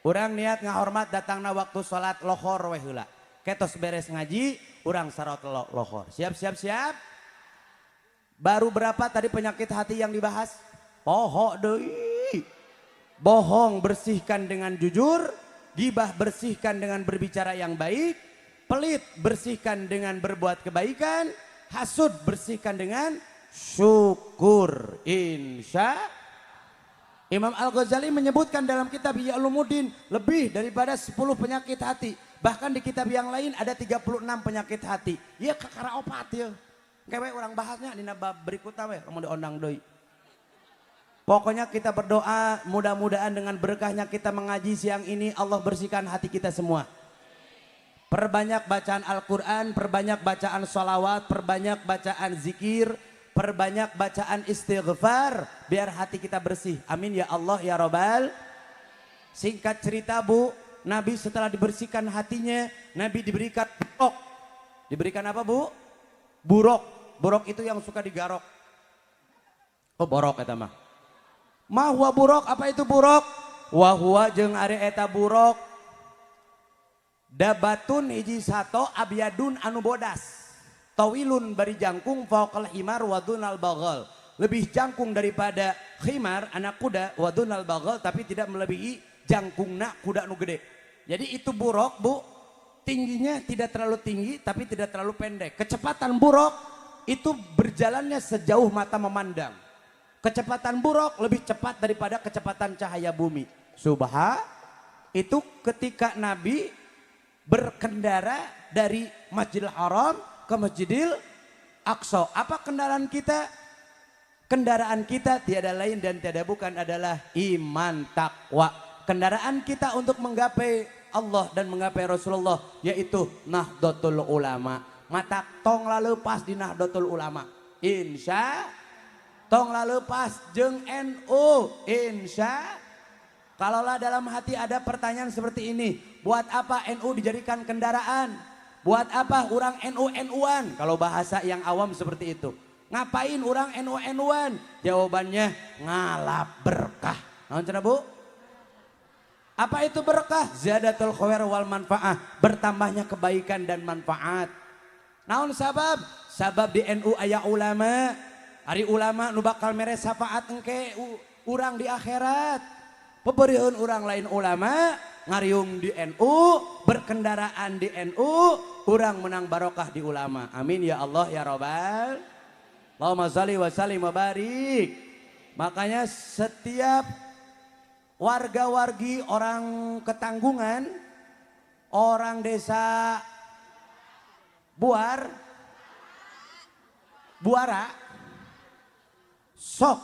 Urang niat ngahormat datangna waktu salat lohor we heula. Ketos beres ngaji, urang sarot lohor. Siap. Baru berapa tadi penyakit hati yang dibahas? Poho deui. Bohong bersihkan dengan jujur, gibah bersihkan dengan berbicara yang baik, pelit bersihkan dengan berbuat kebaikan, hasud bersihkan dengan syukur. Insya Imam Al-Ghazali menyebutkan dalam kitab Ihya Ulumuddin lebih daripada 10 penyakit hati. Bahkan di kitab yang lain ada 36 penyakit hati. Ya kakara opat ya. Kewe orang bahasnya di bab berikutnya we mau diondang deui. Pokoknya kita berdoa mudah-mudahan dengan berkahnya kita mengaji siang ini Allah bersihkan hati kita semua. Perbanyak bacaan Al-Quran, perbanyak bacaan sholawat, perbanyak bacaan zikir, perbanyak bacaan istighfar biar hati kita bersih. Amin ya Allah ya Rabbal. Singkat cerita Bu, Nabi setelah dibersihkan hatinya, Nabi diberikan buruk. Diberikan apa Bu? Buruk. Buruk itu yang suka digarok. Oh borok eta mah. Mahwa buruk, apa itu buruk? Wahwa jeung ari eta buruk. Dabatun hiji sato abyadun anu bodas. Tawilun bari jangkung faqal himar wadunal bagal. Lebih jangkung daripada khimar anak kuda wadunal bagal, tapi tidak melebihi jangkungna kuda nu gede. Jadi itu buruk Bu, tingginya tidak terlalu tinggi tapi tidak terlalu pendek. Kecepatan buruk itu berjalannya sejauh mata memandang. Kecepatan buruk lebih cepat daripada kecepatan cahaya bumi. Subha itu ketika Nabi berkendara dari Masjidil Haram ke Masjidil Aqsa. Apa kendaraan kita? Kendaraan kita tiada lain dan tiada bukan adalah iman takwa. Kendaraan kita untuk menggapai Allah dan menggapai Rasulullah, yaitu Nahdlatul Ulama. Mata tong lalepas di Nahdlatul Ulama. Insya tong lalepas jeung NU. Insya. Kalaulah dalam hati ada pertanyaan seperti ini, buat apa NU dijadikan kendaraan? Buat apa orang NU-NU-an? Kalau bahasa yang awam seperti itu. Ngapain orang NU-NU-an? Jawabannya ngalap berkah. Naon cenah Bu? Apa itu berkah? Ziyadatul khair wal manfaah, bertambahnya kebaikan dan manfaat. Naon sabab? Sabab di NU aya ulama. Ari ulama nu bakal mere syafaat engke urang di akhirat. Pebeureun urang lain ulama, ngariung di NU, berkendaraan di NU, urang menang barokah di ulama. Amin ya Allah ya Rabbal. Allahumma shalli wa sallim wa barik. Makanya setiap warga-wargi orang Ketanggungan, orang desa Buara, sok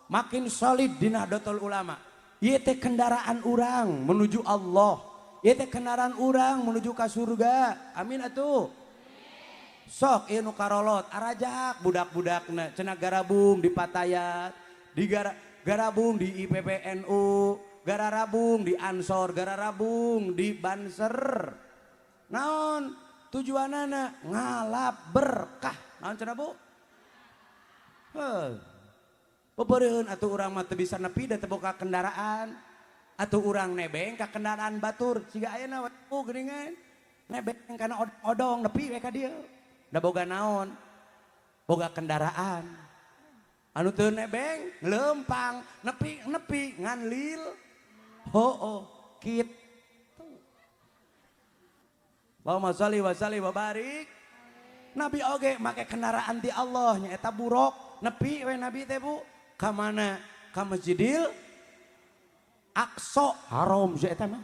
makin solid di Nahdlatul Ulama. Ieu teh kendaraan urang menuju Allah. Ieu teh kendaraan urang menuju ka surga. Amin atuh. Sok ieu nu karolot arajak budak-budakna cenah garabung di Patayat, di garabung di IPPNU, garabung di Ansor, garabung di Banser. Naon tujuanana? Ngalap berkah. Naon cenah Bu? Pebeureun atuh urang mah teu bisa nepi da teu boga kendaraan. Atuh urang nebeng ka kendaraan batur. Siga ayeuna geuningan. Nebeng kana odong nepi we ka dieu. Da boga naon? Boga kendaraan. Anu teu nebeng lempang, nepi ngan lil. Kitu. Allahumma shalli wa sallim wa barik. Nabi oge make kendaraan di Allah nya eta buruk. Nepi we Nabi teh Bu. Ka mana? Ka Masjidil Aqsa Haram si eta mah.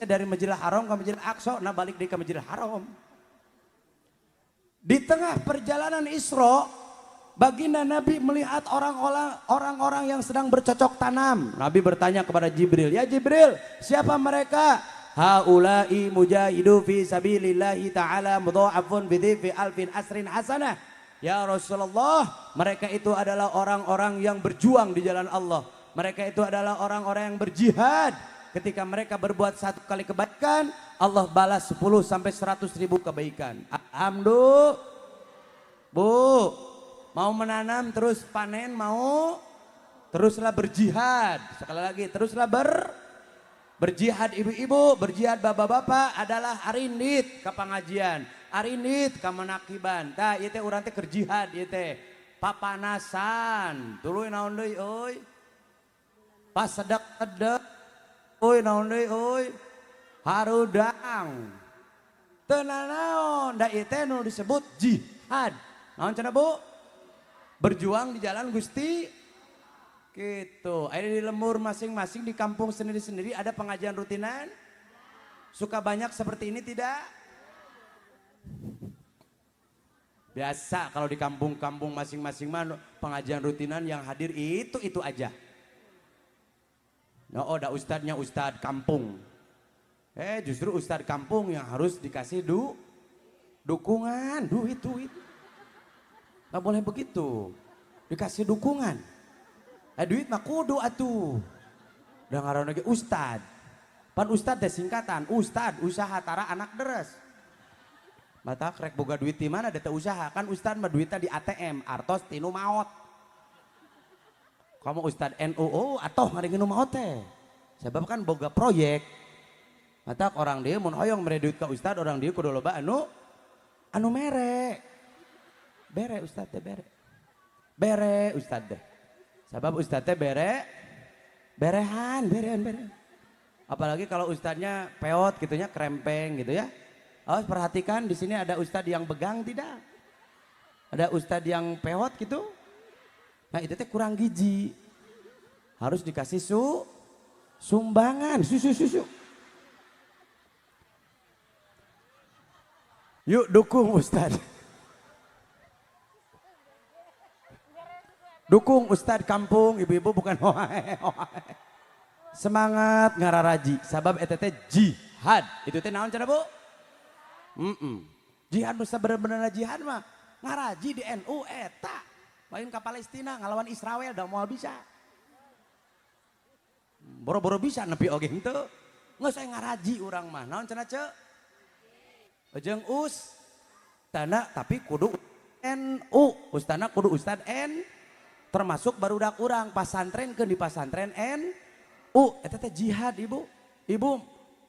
Dari Masjidil Haram ka Masjidil Aqsa, nah balik deui ka Masjidil Haram. Di tengah perjalanan Isra, baginda Nabi melihat orang-orang yang sedang bercocok tanam. Nabi bertanya kepada Jibril, "Ya Jibril, siapa mereka?" "Haula'i mujahidu fi sabilillahi ta'ala mudha'afun bi alfin asrin hasanah." Ya Rasulullah, mereka itu adalah orang-orang yang berjuang di jalan Allah. Mereka itu adalah orang-orang yang berjihad. Ketika mereka berbuat satu kali kebaikan, Allah balas 10 sampai 100 ribu kebaikan. Alhamdulillah. Bu, mau menanam terus panen, mau teruslah berjihad. Sekali lagi, teruslah berjihad ibu-ibu, berjihad bapak-bapak adalah arindit ke pengajian, arindit ke menakiban. Tah ieu teh urang teh keur jihad ieu teh. Papanasan, tuluy naon deui euy? Pasedek-sedek. Euy naon deui euy? Harudang. Teu naon, da ieu teh nu disebut jihad. Naon cenah Bu? Berjuang di jalan Gusti. Gitu. Ada di lembur masing-masing, di kampung sendiri-sendiri ada pengajian rutinan. Suka banyak seperti ini tidak? Biasa kalau di kampung-kampung masing-masing mah pengajian rutinan yang hadir itu aja. No, ada ustadznya ustadz kampung. Justru ustadz kampung yang harus dikasih dukungan, duit. Gak boleh begitu. Dikasih dukungan. Duit mah kudu atuh. Da ngaranna ge ustad. Pan ustad teh singkatan, ustad usaha tara anak deres. Mata krek boga duit di mana da teu usaha, kan ustad mah duitnya di ATM, artos tinu maot. Kamu ustad NU atoh ngaringin nu maot teh. Sebab kan boga proyek. Mata orang dia mun hoyong mere duit ka ustad, orang dia kudu loba anu mere. Bere ustad teh bere. Bere ustad teh. Sebab ustadznya berehan. Apalagi kalau ustadznya peot gitunya, krempeng gitu ya. Awas perhatikan di sini ada ustadz yang begang tidak? Ada ustadz yang peot gitu. Nah itu teh kurang gizi. Harus dikasih sumbangan, susu. Yuk dukung ustadz. Dukung ustadz kampung, ibu-ibu bukan hoae. Semangat ngararaji sabab eta teh jihad. Itu teh naon cenah Bu? Jihad nu sabener-bener jihad mah ngaraji di NU eta. Lain ke Palestina ngalawan Israel da moal bisa. Boro-boro bisa nepi oge henteu. Geus aya ngaraji urang mah. Naon cenah ceuk? Jeung ustana tapi kudu NU. Ustana kudu ustad N termasuk barudak urang pasantrenkeun di pasantren NU. Eta teh jihad Ibu. Ibu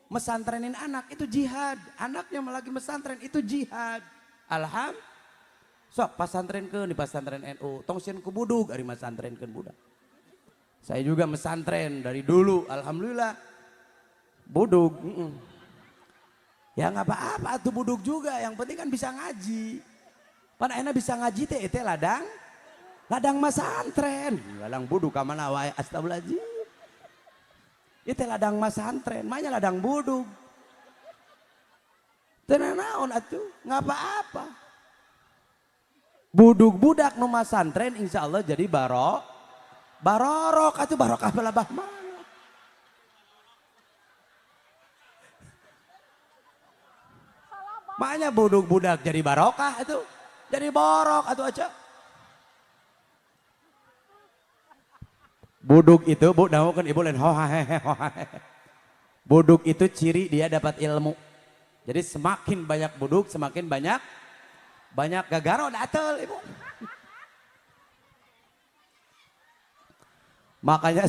mesantrenin anak itu jihad. Anaknya lagi mesantren itu jihad. Alhamdulillah. Sok pasantrenkeun di pasantren NU. Tong sieun ku budug ari masantrenkeun budak. Saya juga mesantren dari dulu, alhamdulillah. Budug. Ya nggak apa-apa tuh budug juga, yang penting kan bisa ngaji. Pan enak bisa ngaji teh ladang masantren. Ladang budug ka mana wae astagfirullahaladzim. Itu ladang masantren, manya ladang budug. Tenang naon atuh, nggak apa-apa. Budug budak nu masantren insya Allah jadi barorok atuh barokah belabah mana. Makanya budug budak jadi barokah itu jadi borok atuh aja. Budug itu Bu naon ibu lain budug itu ciri dia dapat ilmu. Jadi semakin banyak budug semakin banyak gagaro datel Ibu. Makanya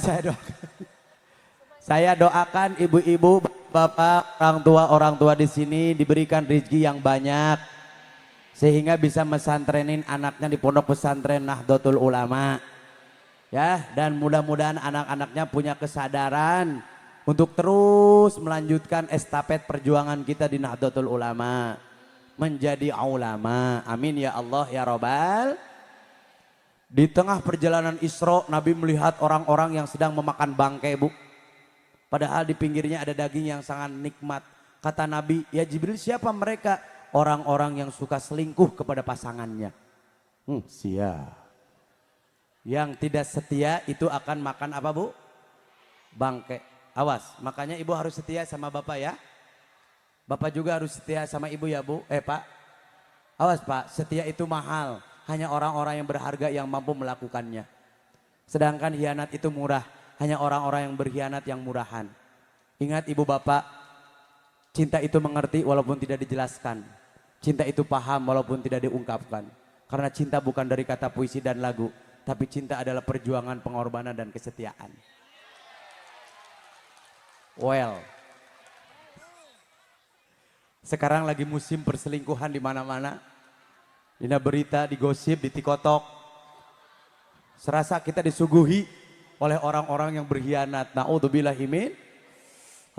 saya doakan ibu-ibu, bapak, orang tua di sini diberikan rezeki yang banyak sehingga bisa mesantrenin anaknya di pondok pesantren Nahdlatul Ulama. Ya, dan mudah-mudahan anak-anaknya punya kesadaran untuk terus melanjutkan estafet perjuangan kita di Nahdlatul Ulama. Menjadi ulama. Amin ya Allah ya Rabbal. Di tengah perjalanan Isra Nabi melihat orang-orang yang sedang memakan bangkai Bu. Padahal di pinggirnya ada daging yang sangat nikmat. Kata Nabi, ya Jibril siapa mereka? Orang-orang yang suka selingkuh kepada pasangannya. Yang tidak setia itu akan makan apa Bu? Bangkai. Awas, makanya ibu harus setia sama bapak ya. Bapak juga harus setia sama ibu ya Bu. Pak. Awas Pak, setia itu mahal. Hanya orang-orang yang berharga yang mampu melakukannya. Sedangkan hianat itu murah. Hanya orang-orang yang berkhianat yang murahan. Ingat ibu bapak, cinta itu mengerti walaupun tidak dijelaskan. Cinta itu paham walaupun tidak diungkapkan. Karena cinta bukan dari kata puisi dan lagu. Tapi cinta adalah perjuangan, pengorbanan dan kesetiaan. Well. Sekarang lagi musim perselingkuhan di mana-mana. Dina berita, di gosip, di tikotok. Serasa kita disuguhi oleh orang-orang yang berkhianat. Na'udzubillahi min.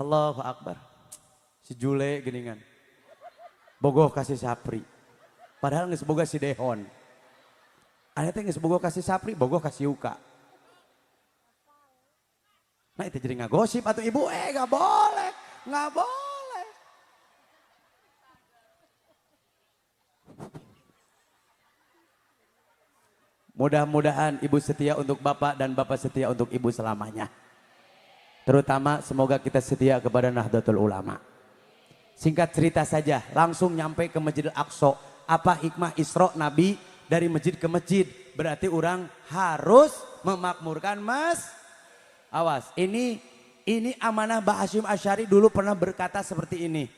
Allahu Akbar. Si Jule geningan. Bogoh kasih Sapri. Padahal geus boga si Dehon. Ane teh geus bogoh kasih Sapri, bogoh kasih Yuka. Nah itu jadi ngagosip atau ibu gak boleh. Gak boleh. Mudah-mudahan ibu setia untuk bapak dan bapak setia untuk ibu selamanya. Terutama semoga kita setia kepada Nahdlatul Ulama. Singkat cerita saja, langsung nyampe ke Masjidil Aqsa. Apa hikmah Isra Nabi dari masjid ke masjid? Berarti orang harus memakmurkan Awas, ini amanah Mbah Hasyim Asy'ari dulu pernah berkata seperti ini.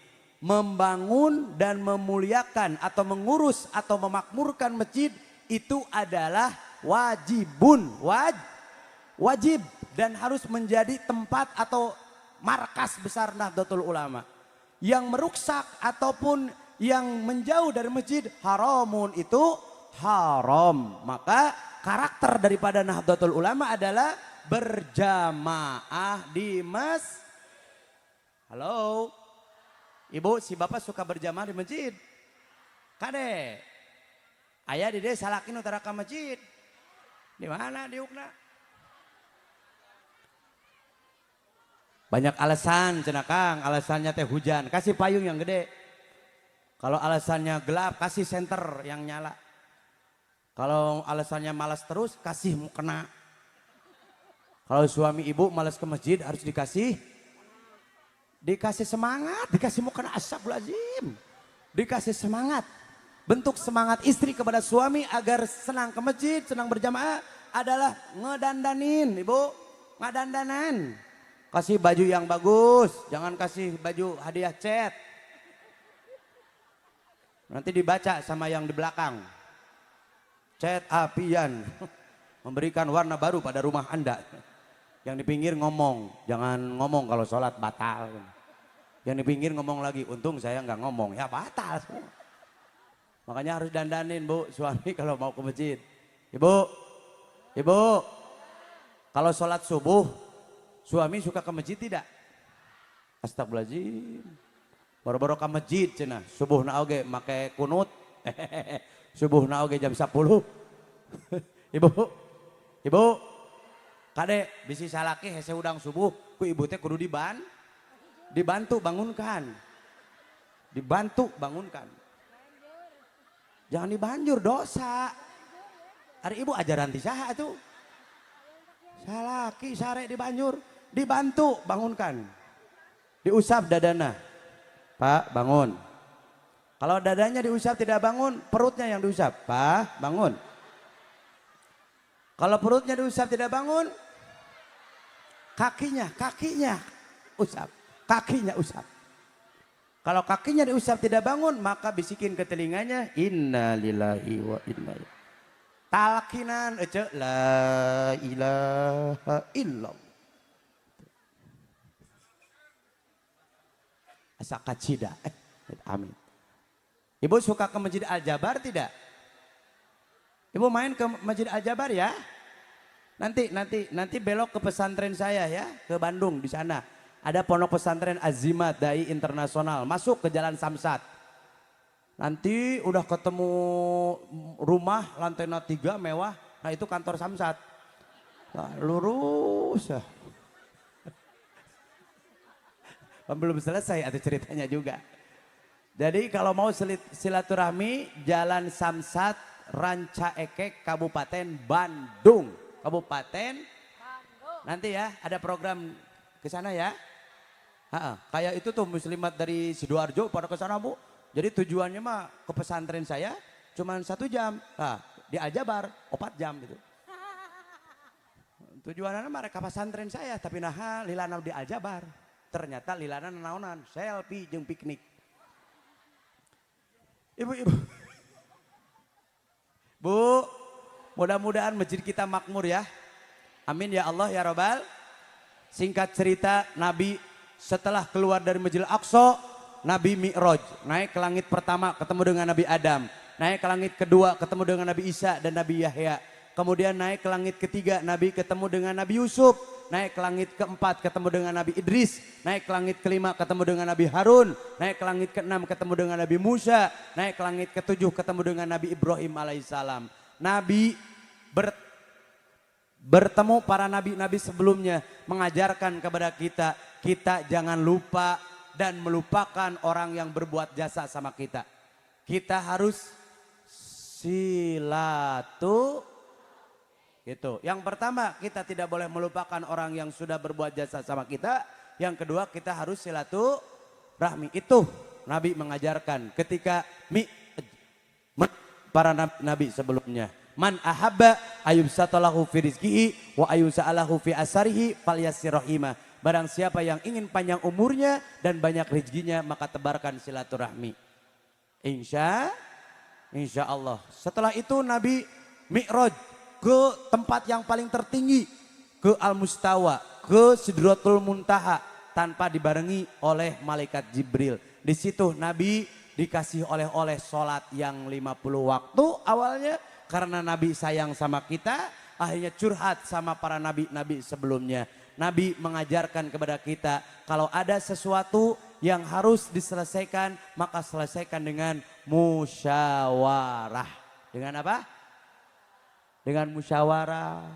Membangun dan memuliakan atau mengurus atau memakmurkan masjid itu adalah wajib dan harus menjadi tempat atau markas besar Nahdlatul Ulama. Yang meruksak ataupun yang menjauh dari masjid haramun itu haram. Maka karakter daripada Nahdlatul Ulama adalah berjamaah di Halo ibu, si bapak suka berjamaah di masjid? Kade ayah di desa salakin utara ke masjid. Di mana diukna? Banyak alasan cenah Kang, alasannya teh hujan, kasih payung yang gede. Kalau alasannya gelap, kasih senter yang nyala. Kalau alasannya malas terus, kasih mukena. Kalau suami ibu malas ke masjid harus dikasih semangat, dikasih mukena astagfirullahaladzim. Dikasih semangat. Bentuk semangat istri kepada suami agar senang ke masjid, senang berjamaah adalah ngedandanin, ibu. Ngadandanan. Kasih baju yang bagus, jangan kasih baju hadiah cat. Nanti dibaca sama yang di belakang. Cat apian. Memberikan warna baru pada rumah Anda. Yang di pinggir ngomong, jangan ngomong kalau sholat batal. Yang di pinggir ngomong lagi, untung saya nggak ngomong, ya batal semua. Makanya harus dandanin bu, suami kalau mau ke masjid. Ibu, kalau sholat subuh, suami suka ke masjid tidak? Astagfirullahaladzim. Baru-baru ke masjid cina, subuh na oge make kunut. Subuh na oge jam 10. Ibu, kade bisi salaki hese udang subuh, ku ibu teh kudu dibantu bangunkan. Dibantu bangunkan. Jangan dibanjur dosa. Hari ibu ajaran ti saha tuh. Salaki sare dibanjur, dibantu bangunkan. Diusap dadana. Pak, bangun. Kalau dadanya diusap tidak bangun, perutnya yang diusap. Pak, bangun. Kalau perutnya diusap tidak bangun, kakinya usap. Kakinya usap. Kalau kakinya diusap tidak bangun, maka bisikin ke telinganya, inna lillahi wa inna ilaihi. Talkinan ece la ilaha illallah. Asa kacida. Amin. Ibu suka ke Masjid Al-Jabar tidak? Ibu main ke Masjid Al-Jabar ya? Nanti belok ke pesantren saya ya, ke Bandung di sana. Ada pondok pesantren Azimat Dai Internasional, masuk ke Jalan Samsat. Nanti udah ketemu rumah lantai 3 mewah, nah itu kantor Samsat. Nah, lurus ya. Belum selesai ada ceritanya juga. Jadi kalau mau silaturahmi Jalan Samsat Ranca Ekek Kabupaten Bandung. Nanti ya ada program ke sana ya. Kayak itu tuh muslimat dari Sidoarjo pada ke sana bu. Jadi tujuannya mah ke pesantren saya cuma 1 jam. Nah, di Aljabar 4 jam gitu. Tujuannya mereka pesantren saya tapi nah lilana di Aljabar. Ternyata lilana naonan selfie jeung piknik. Ibu. Bu, mudah-mudahan masjid kita makmur ya. Amin ya Allah ya Rabbal. Singkat cerita, Nabi setelah keluar dari Masjidil Aqsa, Nabi Mi'raj, naik ke langit pertama ketemu dengan Nabi Adam, naik ke langit kedua ketemu dengan Nabi Isa dan Nabi Yahya, kemudian naik ke langit ketiga Nabi ketemu dengan Nabi Yusuf, naik ke langit keempat ketemu dengan Nabi Idris, naik ke langit kelima ketemu dengan Nabi Harun, naik ke langit keenam ketemu dengan Nabi Musa, naik ke langit ketujuh ketemu dengan Nabi Ibrahim alaihissalam. Nabi bertemu para nabi-nabi sebelumnya, mengajarkan kepada kita jangan lupa dan melupakan orang yang berbuat jasa sama kita. Kita harus gitu. Yang pertama, kita tidak boleh melupakan orang yang sudah berbuat jasa sama kita. Yang kedua, kita harus silaturahmi. Itu Nabi mengajarkan ketika para nabi sebelumnya. Man ahabba ayubsatalahu fi rizkihi wa ayusa'alahu fi asarihi falyasirrahimah. Barang siapa yang ingin panjang umurnya dan banyak rezekinya, maka tebarkan silaturahmi. Insya Allah. Setelah itu Nabi Mi'raj ke tempat yang paling tertinggi, ke Al-Mustawa, ke Sidratul Muntaha tanpa dibarengi oleh malaikat Jibril. Di situ Nabi dikasih oleh-oleh sholat yang 50 waktu awalnya. Karena Nabi sayang sama kita, akhirnya curhat sama para nabi-nabi sebelumnya. Nabi mengajarkan kepada kita, kalau ada sesuatu yang harus diselesaikan, maka selesaikan dengan musyawarah. Dengan apa? Dengan musyawarah.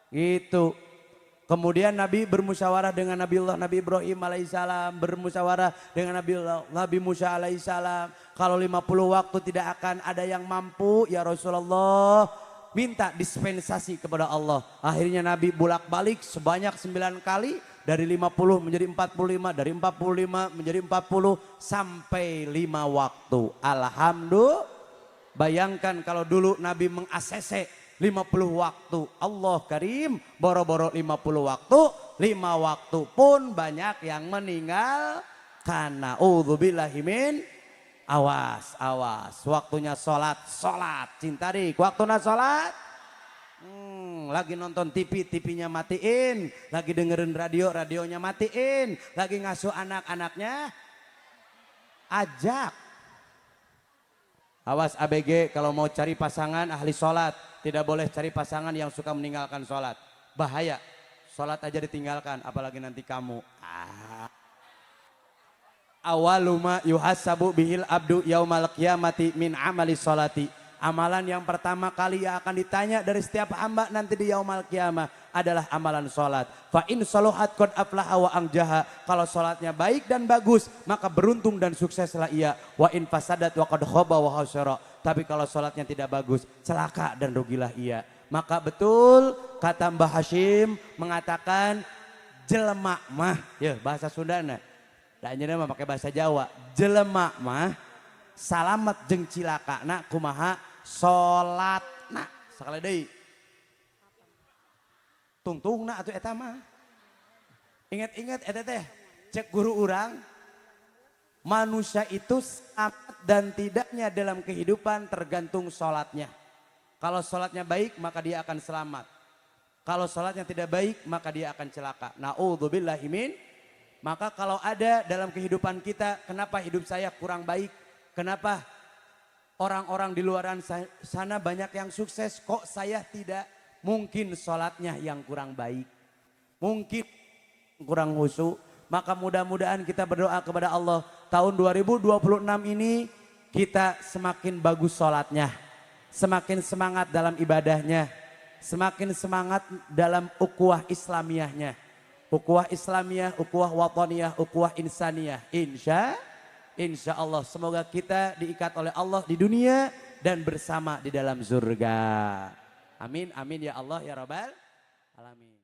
Gitu. Kemudian Nabi bermusyawarah dengan Nabi Ibrahim alaihissalam, bermusyawarah dengan Nabi Musa alaihissalam. Kalau 50 waktu tidak akan ada yang mampu, ya Rasulullah, minta dispensasi kepada Allah. Akhirnya Nabi bolak-balik sebanyak 9 kali, dari 50 menjadi 45, dari 45 menjadi 40 sampai 5 waktu. Alhamdulillah. Bayangkan kalau dulu Nabi meng-ACC 50 waktu. Allah Karim, boro-boro 50 waktu, 5 waktu pun banyak yang meninggal karena min. Awas, awas. Waktunya sholat, sholat. Cintarik, waktunya sholat. Lagi nonton TV, TV-nya matiin. Lagi dengerin radio, radionya matiin. Lagi ngasuh anak-anaknya, ajak. Awas ABG kalau mau cari pasangan ahli sholat. Tidak boleh cari pasangan yang suka meninggalkan sholat. Bahaya. Sholat aja ditinggalkan, apalagi nanti kamu. Awaluma yuhasabu bihil abdu yaumal qiyamati min amali sholati. Amalan yang pertama kali yang akan ditanya dari setiap hamba nanti di yaumal qiyamah adalah amalan sholat. Fa in sholuhat qad aflaha wa anjaha. Kalau sholatnya baik dan bagus maka beruntung dan sukseslah ia. Wa in fasadat wa qad khaba wa khasara. Tapi kalau sholatnya tidak bagus celaka dan rugilah ia. Maka betul kata Mbah Hashim mengatakan jelema mah, ya bahasa Sundana. Danya mah pakai bahasa Jawa. Jelema mah salamet jeung cilakana kumaha salatna. Sakali deui. Tungtungna atuh eta mah. Ingat-ingat eta teh cek guru urang, manusia itu selamat dan tidaknya dalam kehidupan tergantung sholatnya. Kalau sholatnya baik maka dia akan selamat. Kalau sholatnya tidak baik maka dia akan celaka. Na'udzubillahi min. Maka kalau ada dalam kehidupan kita, kenapa hidup saya kurang baik? Kenapa orang-orang di luaran sana banyak yang sukses, kok saya tidak? Mungkin sholatnya yang kurang baik. Mungkin kurang khusyuk. Maka mudah-mudahan kita berdoa kepada Allah. Tahun 2026 ini kita semakin bagus sholatnya. Semakin semangat dalam ibadahnya. Semakin semangat dalam ukhuwah Islamiyahnya. Ukhuwah Islamiyah, ukhuwah wataniyah, ukhuwah insaniyah. Insya Allah semoga kita diikat oleh Allah di dunia dan bersama di dalam surga. Amin, amin ya Allah ya Rabbal Alamin.